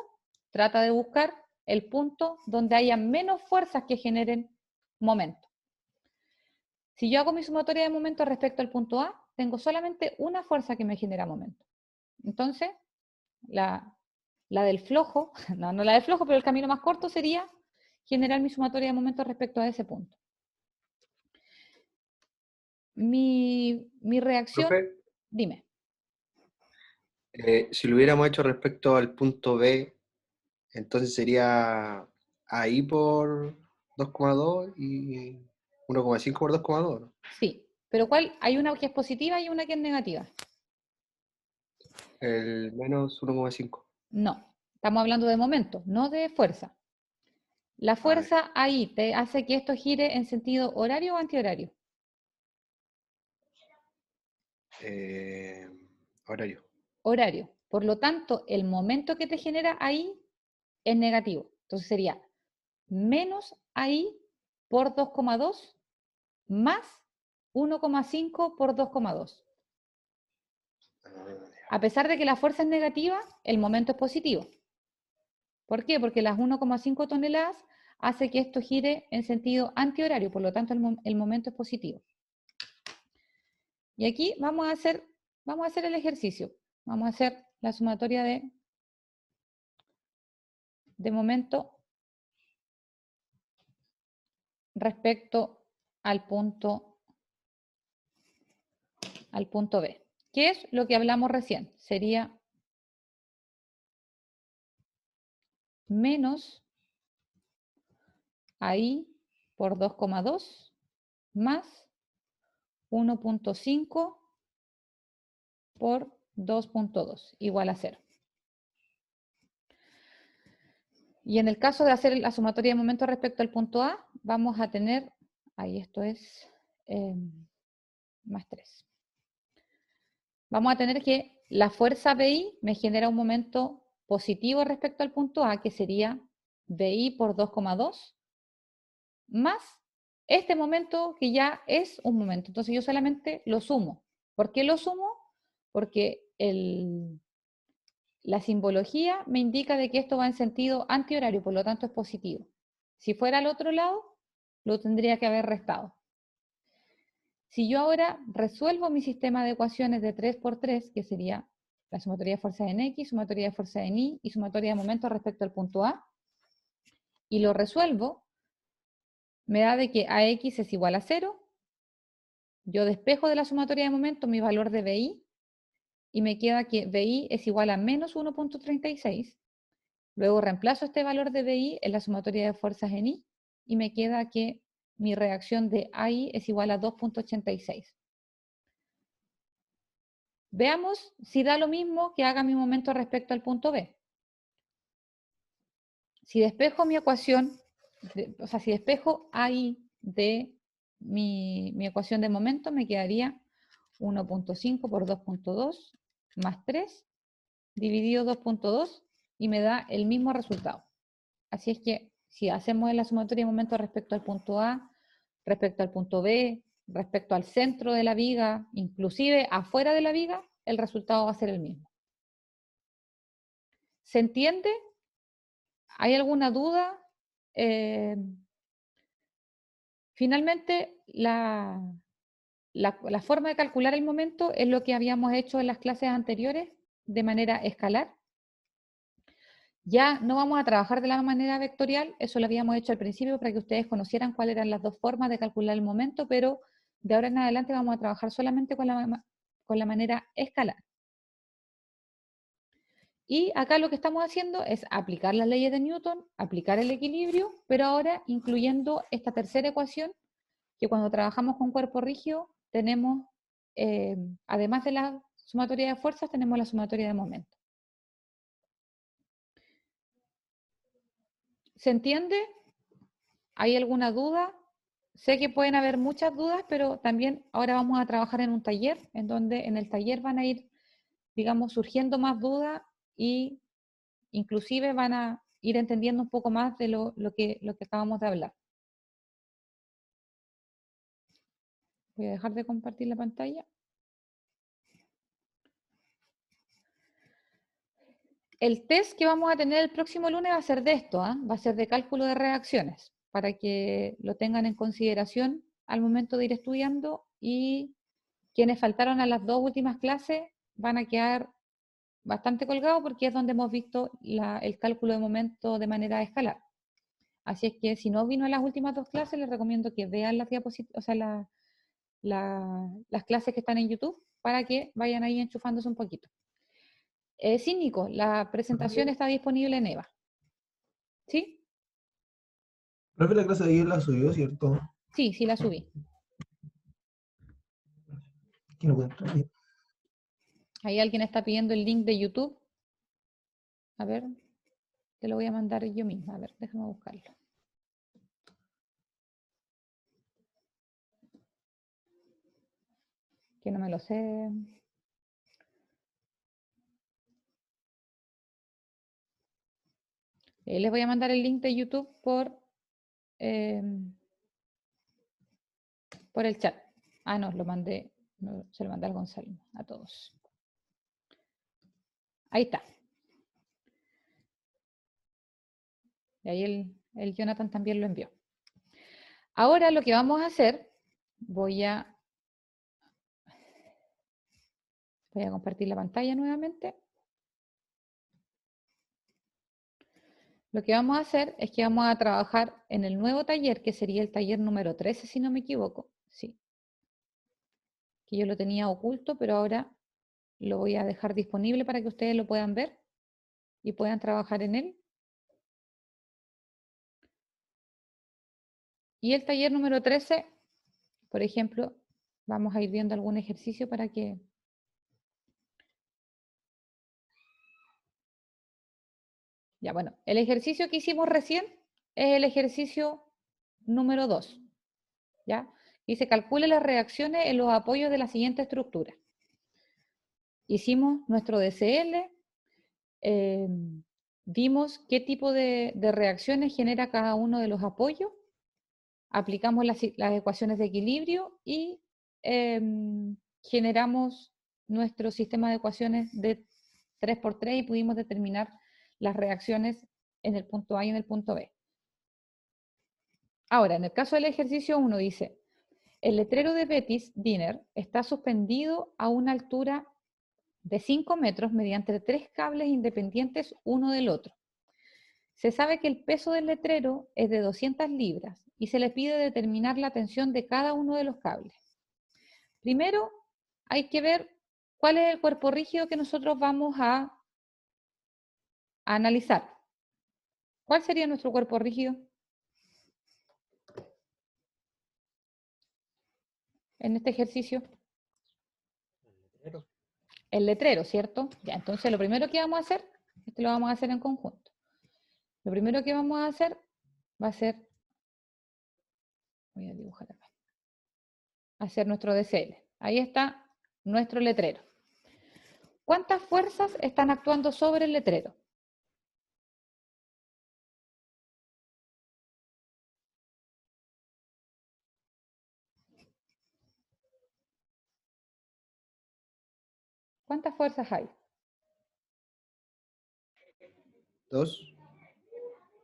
Trata de buscar el punto donde haya menos fuerzas que generen momento. Si yo hago mi sumatoria de momentos respecto al punto A, tengo solamente una fuerza que me genera momento. Entonces, la del flojo, no la del flojo, pero el camino más corto sería generar mi sumatoria de momentos respecto a ese punto. Mi reacción, Profe, dime. si lo hubiéramos hecho respecto al punto B, entonces sería ahí por 2,2 y 1,5 por 2,2, ¿no? Sí, pero ¿cuál? Hay una que es positiva y una que es negativa. El menos 1,5. No, estamos hablando de momento, no de fuerza. La fuerza ahí te hace que esto gire en sentido horario o antihorario. Horario. Horario. Por lo tanto, el momento que te genera ahí es negativo. Entonces sería menos ahí por 2,2 más 1,5 por 2,2. A pesar de que la fuerza es negativa, el momento es positivo. ¿Por qué? Porque las 1,5 toneladas hace que esto gire en sentido antihorario, por lo tanto el momento es positivo. Y aquí vamos a hacer el ejercicio. Vamos a hacer la sumatoria de momento respecto al punto B. ¿Qué es lo que hablamos recién? Sería menos ahí por 2,2 más 1.5 por 2.2 igual a 0. Y en el caso de hacer la sumatoria de momentos respecto al punto A, vamos a tener, ahí esto es más 3. Vamos a tener que la fuerza BI me genera un momento positivo respecto al punto A, que sería BI por 2,2, más este momento que ya es un momento. Entonces yo solamente lo sumo. ¿Por qué lo sumo? Porque la simbología me indica de que esto va en sentido antihorario, por lo tanto es positivo. Si fuera al otro lado, lo tendría que haber restado. Si yo ahora resuelvo mi sistema de ecuaciones de 3×3, que sería la sumatoria de fuerzas en X, sumatoria de fuerzas en Y y sumatoria de momentos respecto al punto A, y lo resuelvo, me da de que AX es igual a 0, yo despejo de la sumatoria de momentos mi valor de BI, y me queda que BI es igual a menos 1.36, luego reemplazo este valor de BI en la sumatoria de fuerzas en Y, y me queda que mi reacción de AI es igual a 2.86. Veamos si da lo mismo que haga mi momento respecto al punto B. Si despejo mi ecuación, o sea, si despejo AI de mi ecuación de momento, me quedaría 1.5 por 2.2 más 3 dividido 2.2 y me da el mismo resultado. Así es que si hacemos la sumatoria de momentos respecto al punto A, respecto al punto B, respecto al centro de la viga, inclusive afuera de la viga, el resultado va a ser el mismo. ¿Se entiende? ¿Hay alguna duda? Finalmente, la forma de calcular el momento es lo que habíamos hecho en las clases anteriores de manera escalar. Ya no vamos a trabajar de la manera vectorial, eso lo habíamos hecho al principio para que ustedes conocieran cuáles eran las dos formas de calcular el momento, pero de ahora en adelante vamos a trabajar solamente con la manera escalar. Y acá lo que estamos haciendo es aplicar las leyes de Newton, aplicar el equilibrio, pero ahora incluyendo esta tercera ecuación, que cuando trabajamos con cuerpo rígido tenemos, además de la sumatoria de fuerzas, tenemos la sumatoria de momentos. ¿Se entiende? ¿Hay alguna duda? Sé que pueden haber muchas dudas, pero también ahora vamos a trabajar en un taller, en donde en el taller van a ir, digamos, surgiendo más dudas y inclusive van a ir entendiendo un poco más de lo que acabamos de hablar. Voy a dejar de compartir la pantalla. El test que vamos a tener el próximo lunes va a ser de esto, ¿eh? Va a ser de cálculo de reacciones, para que lo tengan en consideración al momento de ir estudiando, y quienes faltaron a las dos últimas clases van a quedar bastante colgados porque es donde hemos visto el cálculo de momento de manera escalar. Así es que si no vino a las últimas dos clases, les recomiendo que vean las diapositivas, o sea, las clases que están en YouTube, para que vayan ahí enchufándose un poquito. Sí, Nico, la presentación está disponible en EVA. ¿Sí? Profe, la clase de ayer la subió, ¿cierto? Sí, sí la subí. ¿Quién lo encuentra ahí? Ahí alguien está pidiendo el link de YouTube. A ver, te lo voy a mandar yo misma. A ver, déjame buscarlo. Que no me lo sé. Les voy a mandar el link de YouTube por el chat. Ah, no, lo mandé, no, se lo mandé al Gonzalo, a todos. Ahí está. Y ahí el Jonathan también lo envió. Ahora lo que vamos a hacer, voy a compartir la pantalla nuevamente. Lo que vamos a hacer es que vamos a trabajar en el nuevo taller, que sería el taller número 13, si no me equivoco. Sí. Que yo lo tenía oculto, pero ahora lo voy a dejar disponible para que ustedes lo puedan ver y puedan trabajar en él. Y el taller número 13, por ejemplo, vamos a ir viendo algún ejercicio para que... Ya, bueno, el ejercicio que hicimos recién es el ejercicio número 2, ¿ya? Y se calcula las reacciones en los apoyos de la siguiente estructura. Hicimos nuestro DCL, vimos qué tipo de reacciones genera cada uno de los apoyos, aplicamos las ecuaciones de equilibrio y generamos nuestro sistema de ecuaciones de 3×3 y pudimos determinar las reacciones en el punto A y en el punto B. Ahora, en el caso del ejercicio 1 dice, el letrero de Betis Dinner está suspendido a una altura de 5 metros mediante 3 cables independientes uno del otro. Se sabe que el peso del letrero es de 200 libras y se le pide determinar la tensión de cada uno de los cables. Primero, hay que ver cuál es el cuerpo rígido que nosotros vamos a analizar. ¿Cuál sería nuestro cuerpo rígido? En este ejercicio. El letrero. El letrero, ¿cierto? Ya, entonces lo primero que vamos a hacer, lo vamos a hacer en conjunto. Lo primero que vamos a hacer va a ser, voy a dibujar acá, hacer nuestro DCL. Ahí está nuestro letrero. ¿Cuántas fuerzas están actuando sobre el letrero? ¿Cuántas fuerzas hay? 2.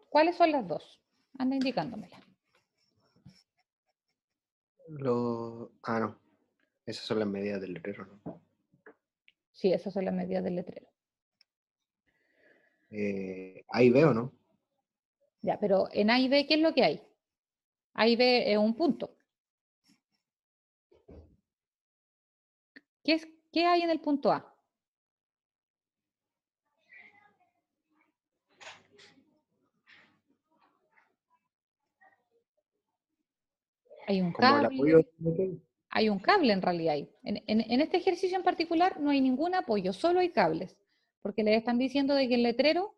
¿Cuáles son las dos? Anda indicándomelas. Ah, no. Esas son las medidas del letrero, ¿no? Sí, esas son las medidas del letrero. Ahí veo, ¿no? Ya, pero en A y B, ¿qué es lo que hay? A y B es un punto. ¿Qué hay en el punto A? Hay un Como el apoyo. cable. Hay un cable en realidad ahí. En este ejercicio en particular no hay ningún apoyo, solo hay cables. Porque les están diciendo de que el letrero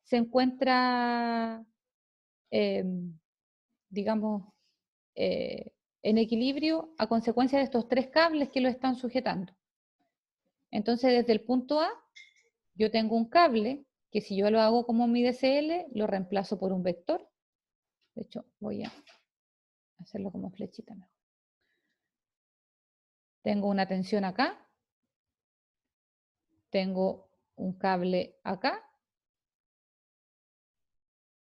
se encuentra, digamos, en equilibrio a consecuencia de estos 3 cables que lo están sujetando. Entonces, desde el punto A, yo tengo un cable que si yo lo hago como mi DCL, lo reemplazo por un vector. De hecho, voy a hacerlo como flechita mejor. Tengo una tensión acá. Tengo un cable acá.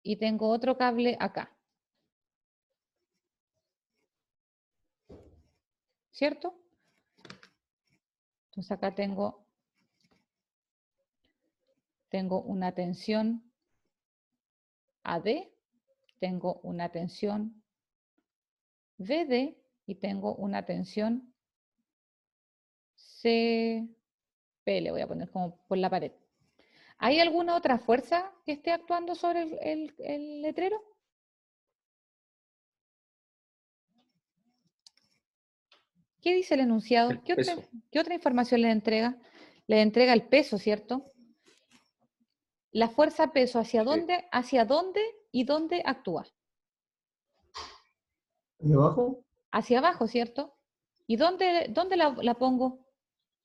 Y tengo otro cable acá. ¿Cierto? Entonces acá tengo una tensión AD, tengo una tensión BD y tengo una tensión CP, le voy a poner como por la pared. ¿Hay alguna otra fuerza que esté actuando sobre el letrero? ¿Qué dice el enunciado? El peso. ¿Qué otra información le entrega? Le entrega el peso, ¿cierto? La fuerza peso, ¿hacia dónde y dónde actúa? ¿Y abajo? Hacia abajo, ¿cierto? ¿Y dónde la pongo?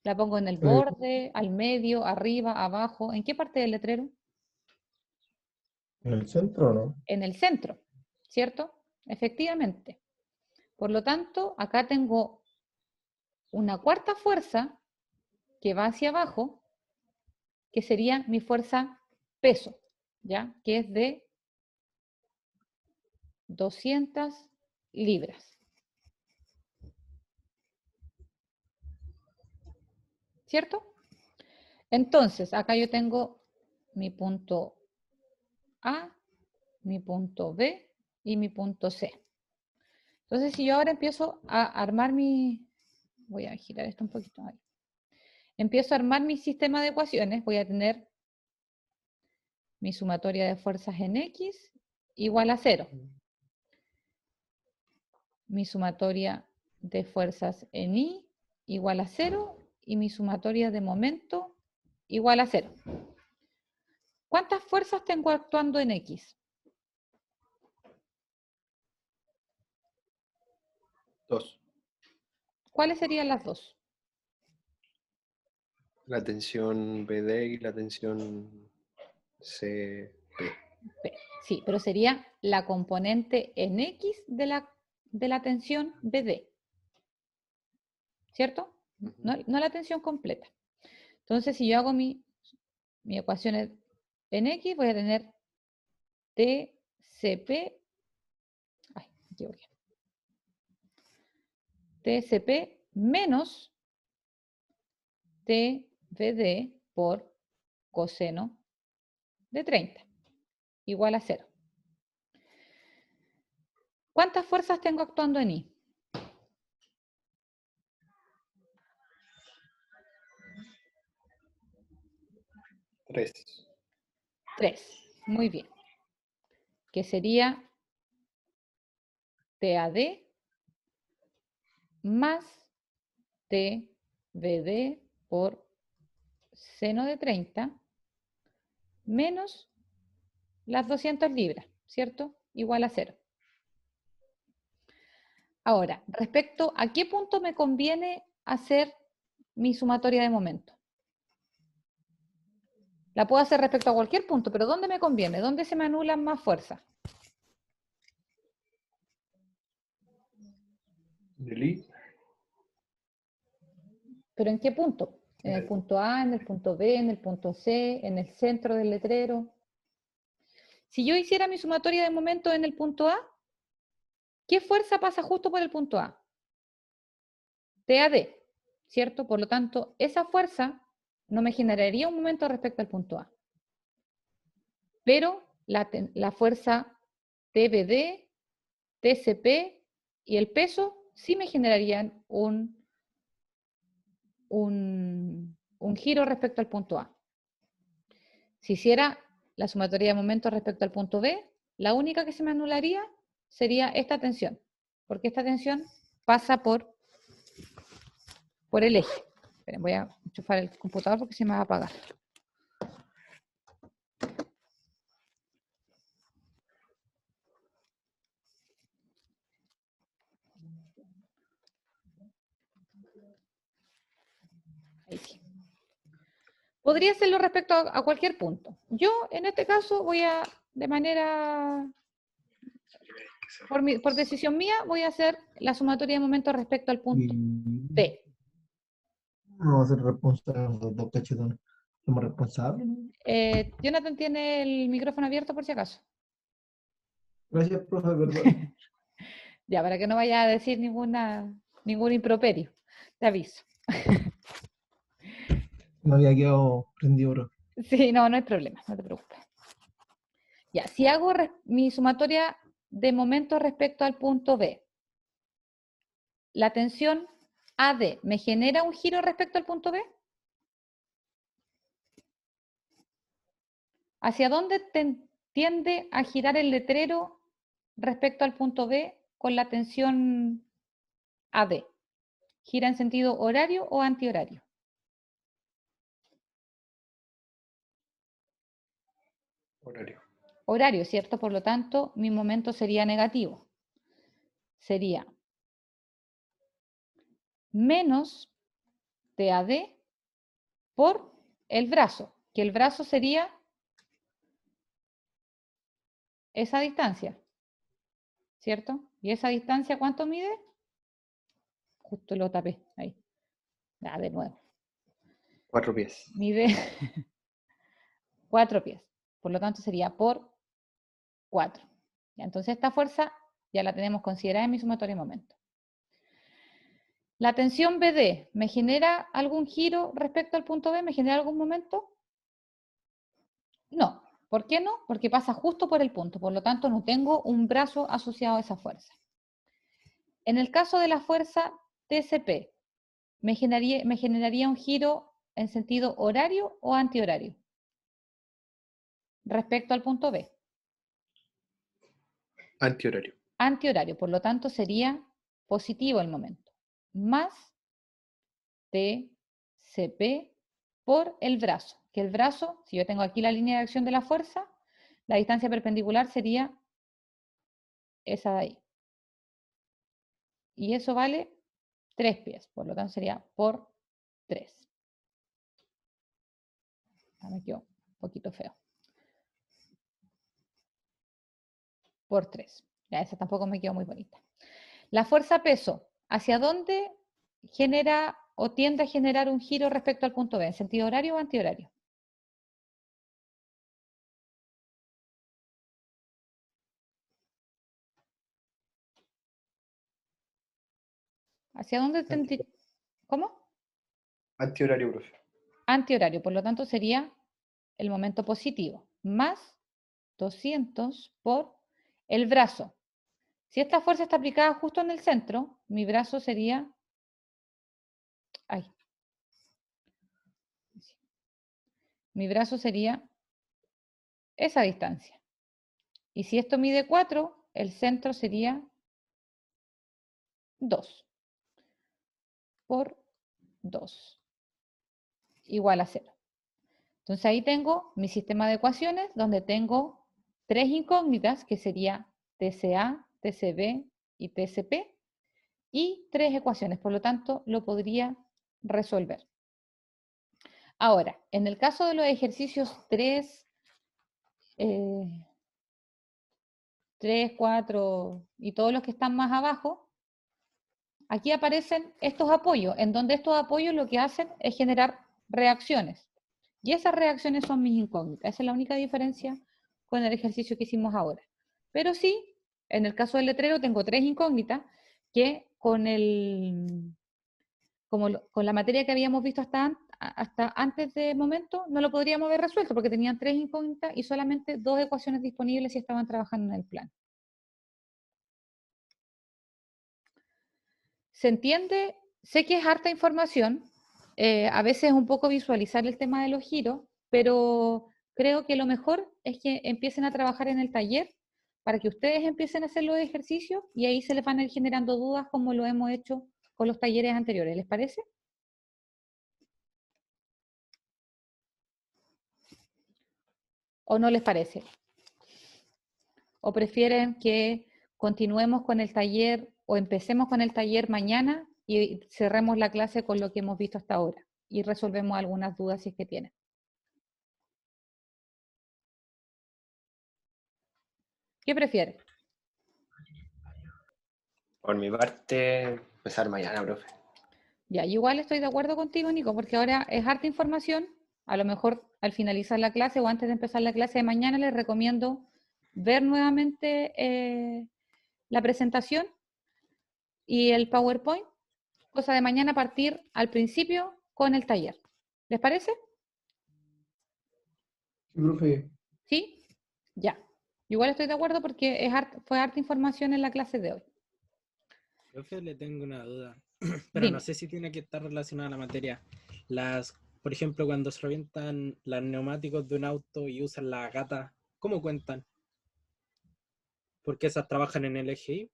¿La pongo en el Eh, borde, al medio, arriba, abajo? ¿En qué parte del letrero? ¿En el centro o no? En el centro, ¿cierto? Efectivamente. Por lo tanto, acá tengo una cuarta fuerza que va hacia abajo, que sería mi fuerza peso, ¿ya? Que es de 200 libras. ¿Cierto? Entonces, acá yo tengo mi punto A, mi punto B y mi punto C. Entonces, si yo ahora empiezo a armar voy a girar esto un poquito ahí. Empiezo a armar mi sistema de ecuaciones, voy a tener mi sumatoria de fuerzas en X igual a 0. mi sumatoria de fuerzas en I igual a 0 y mi sumatoria de momento igual a 0. ¿Cuántas fuerzas tengo actuando en X? 2. ¿Cuáles serían las dos? La tensión BD y la tensión CP. Sí, pero sería la componente en X de la tensión BD. ¿Cierto? No la tensión completa. Entonces, si yo hago mi ecuación en X, voy a tener TCP, ay, me equivoqué. TCP menos TVD por coseno de 30, igual a 0. ¿Cuántas fuerzas tengo actuando en I? 3. 3. Muy bien. Que sería TAD más TVD por seno de 30 menos las 200 libras, ¿cierto? Igual a 0. Ahora, respecto a qué punto me conviene hacer mi sumatoria de momento. La puedo hacer respecto a cualquier punto, pero ¿dónde me conviene? ¿Dónde se me anulan más fuerzas? Del I. ¿Pero en qué punto? ¿En el punto A, en el punto B, en el punto C, en el centro del letrero? Si yo hiciera mi sumatoria de momento en el punto A, ¿qué fuerza pasa justo por el punto A? TAD, ¿cierto? Por lo tanto, esa fuerza no me generaría un momento respecto al punto A. Pero la fuerza TBD, TCP y el peso sí me generarían un giro respecto al punto A. Si hiciera la sumatoria de momentos respecto al punto B, la única que se me anularía sería esta tensión, porque esta tensión pasa por el eje. Esperen, voy a enchufar el computador porque se me va a apagar. Ahí sí. Podría hacerlo respecto a cualquier punto. Yo, en este caso, voy a, de manera, por decisión mía, voy a hacer la sumatoria de momentos respecto al punto B. No vamos a ser responsables los dos cachetones. Somos responsables, ¿no? Jonathan tiene el micrófono abierto por si acaso. Gracias, profe, perdón. Ya, para que no vaya a decir ningún improperio. Te aviso. No había quedado prendido, profe. Sí, no hay problema, no te preocupes. Ya, si hago mi sumatoria de momentos respecto al punto B, la tensión AD me genera un giro respecto al punto B. ¿Hacia dónde tiende a girar el letrero respecto al punto B con la tensión AD? ¿Gira en sentido horario o antihorario? Horario. Horario, ¿cierto? Por lo tanto, mi momento sería negativo. Sería menos TAD por el brazo, que el brazo sería esa distancia, ¿cierto? ¿Y esa distancia cuánto mide? Justo lo tapé, ahí. Ya, de nuevo. 4 pies. Mide 4 pies. Por lo tanto, sería por 4. Entonces, esta fuerza ya la tenemos considerada en mi sumatoria de momento. ¿La tensión BD me genera algún giro respecto al punto B? ¿Me genera algún momento? No. ¿Por qué no? Porque pasa justo por el punto. Por lo tanto, no tengo un brazo asociado a esa fuerza. En el caso de la fuerza TCP, ¿me generaría un giro en sentido horario o antihorario? Respecto al punto B. Antihorario. Antihorario. Por lo tanto, sería positivo el momento, más TCP por el brazo. Que el brazo, si yo tengo aquí la línea de acción de la fuerza, la distancia perpendicular sería esa de ahí. Y eso vale 3 pies, por lo tanto sería por 3. Me quedó un poquito feo. Por 3. Ya, esa tampoco me quedó muy bonita. La fuerza peso, ¿hacia dónde genera o tiende a generar un giro respecto al punto B? ¿En sentido horario o antihorario? ¿Hacia dónde tendría? ¿Cómo? Antihorario, profe. Antihorario, por lo tanto sería el momento positivo, más 200 por el brazo. Si esta fuerza está aplicada justo en el centro, mi brazo sería... Ay. Mi brazo sería esa distancia. Y si esto mide 4, el centro sería 2 por 2 igual a 0. Entonces ahí tengo mi sistema de ecuaciones donde tengo 3 incógnitas que sería TCA, TCB y TCP y 3 ecuaciones, por lo tanto lo podría resolver. Ahora, en el caso de los ejercicios 3, 4 y todos los que están más abajo, aquí aparecen estos apoyos, en donde estos apoyos lo que hacen es generar reacciones. Y esas reacciones son mis incógnitas. Esa es la única diferencia con el ejercicio que hicimos ahora. Pero sí, en el caso del letrero tengo 3 incógnitas que con la materia que habíamos visto hasta antes de momento, no lo podríamos haber resuelto porque tenían 3 incógnitas y solamente 2 ecuaciones disponibles si estaban trabajando en el plan. ¿Se entiende? Sé que es harta información, a veces es un poco visualizar el tema de los giros, pero creo que lo mejor es que empiecen a trabajar en el taller para que ustedes empiecen a hacer los ejercicios y ahí se les van a ir generando dudas como lo hemos hecho con los talleres anteriores. ¿Les parece? ¿O no les parece? ¿O prefieren que continuemos con el taller o empecemos con el taller mañana y cerremos la clase con lo que hemos visto hasta ahora y resolvemos algunas dudas si es que tienen? ¿Qué prefieren? Por mi parte, empezar mañana, profe. Ya, igual estoy de acuerdo contigo, Nico, porque ahora es harta información. A lo mejor al finalizar la clase o antes de empezar la clase de mañana les recomiendo ver nuevamente la presentación y el PowerPoint, cosa de mañana partir al principio con el taller. ¿Les parece? Sí, profe. ¿Sí? Ya. Igual estoy de acuerdo porque fue harta información en la clase de hoy. Profe, le tengo una duda, pero Dime. no sé si tiene que estar relacionada a la materia. Por ejemplo, cuando se revientan los neumáticos de un auto y usan la gata, ¿cómo cuentan? Porque esas trabajan en el EGI.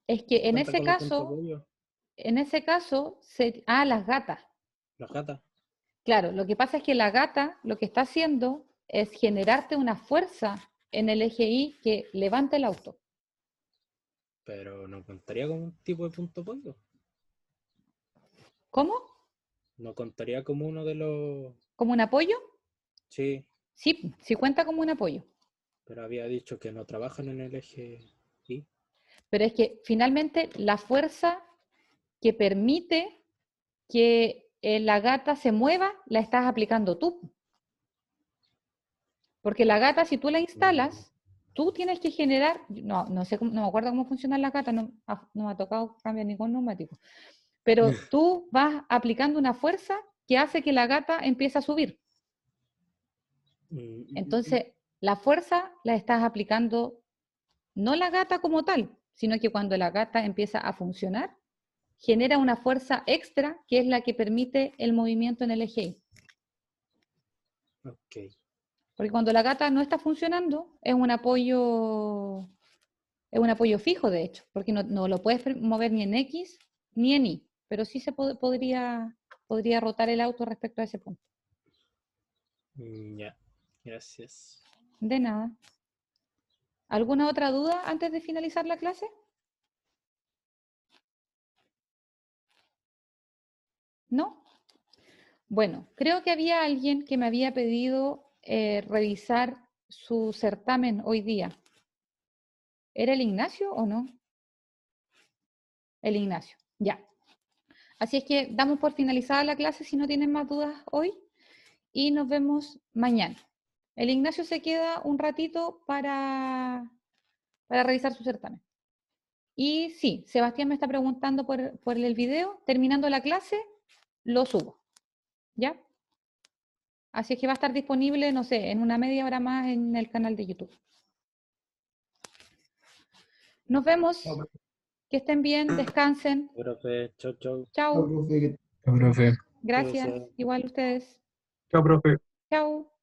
Es que ¿Cuenta como punto apoyo? las gatas. Las gatas. Claro, lo que pasa es que la gata lo que está haciendo es generarte una fuerza en el eje Y que levanta el auto. Pero no contaría como un tipo de punto apoyo. ¿Cómo? No contaría como uno de los... ¿Como un apoyo? Sí, Sí, sí cuenta como un apoyo. pero había dicho que no trabajan en el EGI. Pero es que finalmente la fuerza que permite que la gata se mueva la estás aplicando tú. Porque la gata, si tú la instalas, tú tienes que generar, no sé, no me acuerdo cómo funcionan las gatas, no me ha tocado cambiar ningún neumático, pero tú vas aplicando una fuerza que hace que la gata empiece a subir. Entonces, la fuerza la estás aplicando no la gata como tal, sino que cuando la gata empieza a funcionar, genera una fuerza extra que es la que permite el movimiento en el eje Y. Ok. Porque cuando la gata no está funcionando, es un apoyo Es un apoyo fijo, de hecho, porque no lo puedes mover ni en X ni en Y, pero sí se podría rotar el auto respecto a ese punto. Ya, gracias. De nada. ¿Alguna otra duda antes de finalizar la clase? ¿No? Bueno, creo que había alguien que me había pedido revisar su certamen hoy día. ¿Era el Ignacio o no? El Ignacio, ya. Así es que damos por finalizada la clase si no tienen más dudas hoy y nos vemos mañana. El Ignacio se queda un ratito para revisar su certamen. Y sí, Sebastián me está preguntando por el video. Terminando la clase, lo subo. ¿Ya? Así es que va a estar disponible, no sé, en una media hora más en el canal de YouTube. Nos vemos. Que estén bien, descansen. Profe, chau, chau. Chao. Profe, que Profe. Gracias. Cuídese. Igual ustedes. Chao, profe. Chao.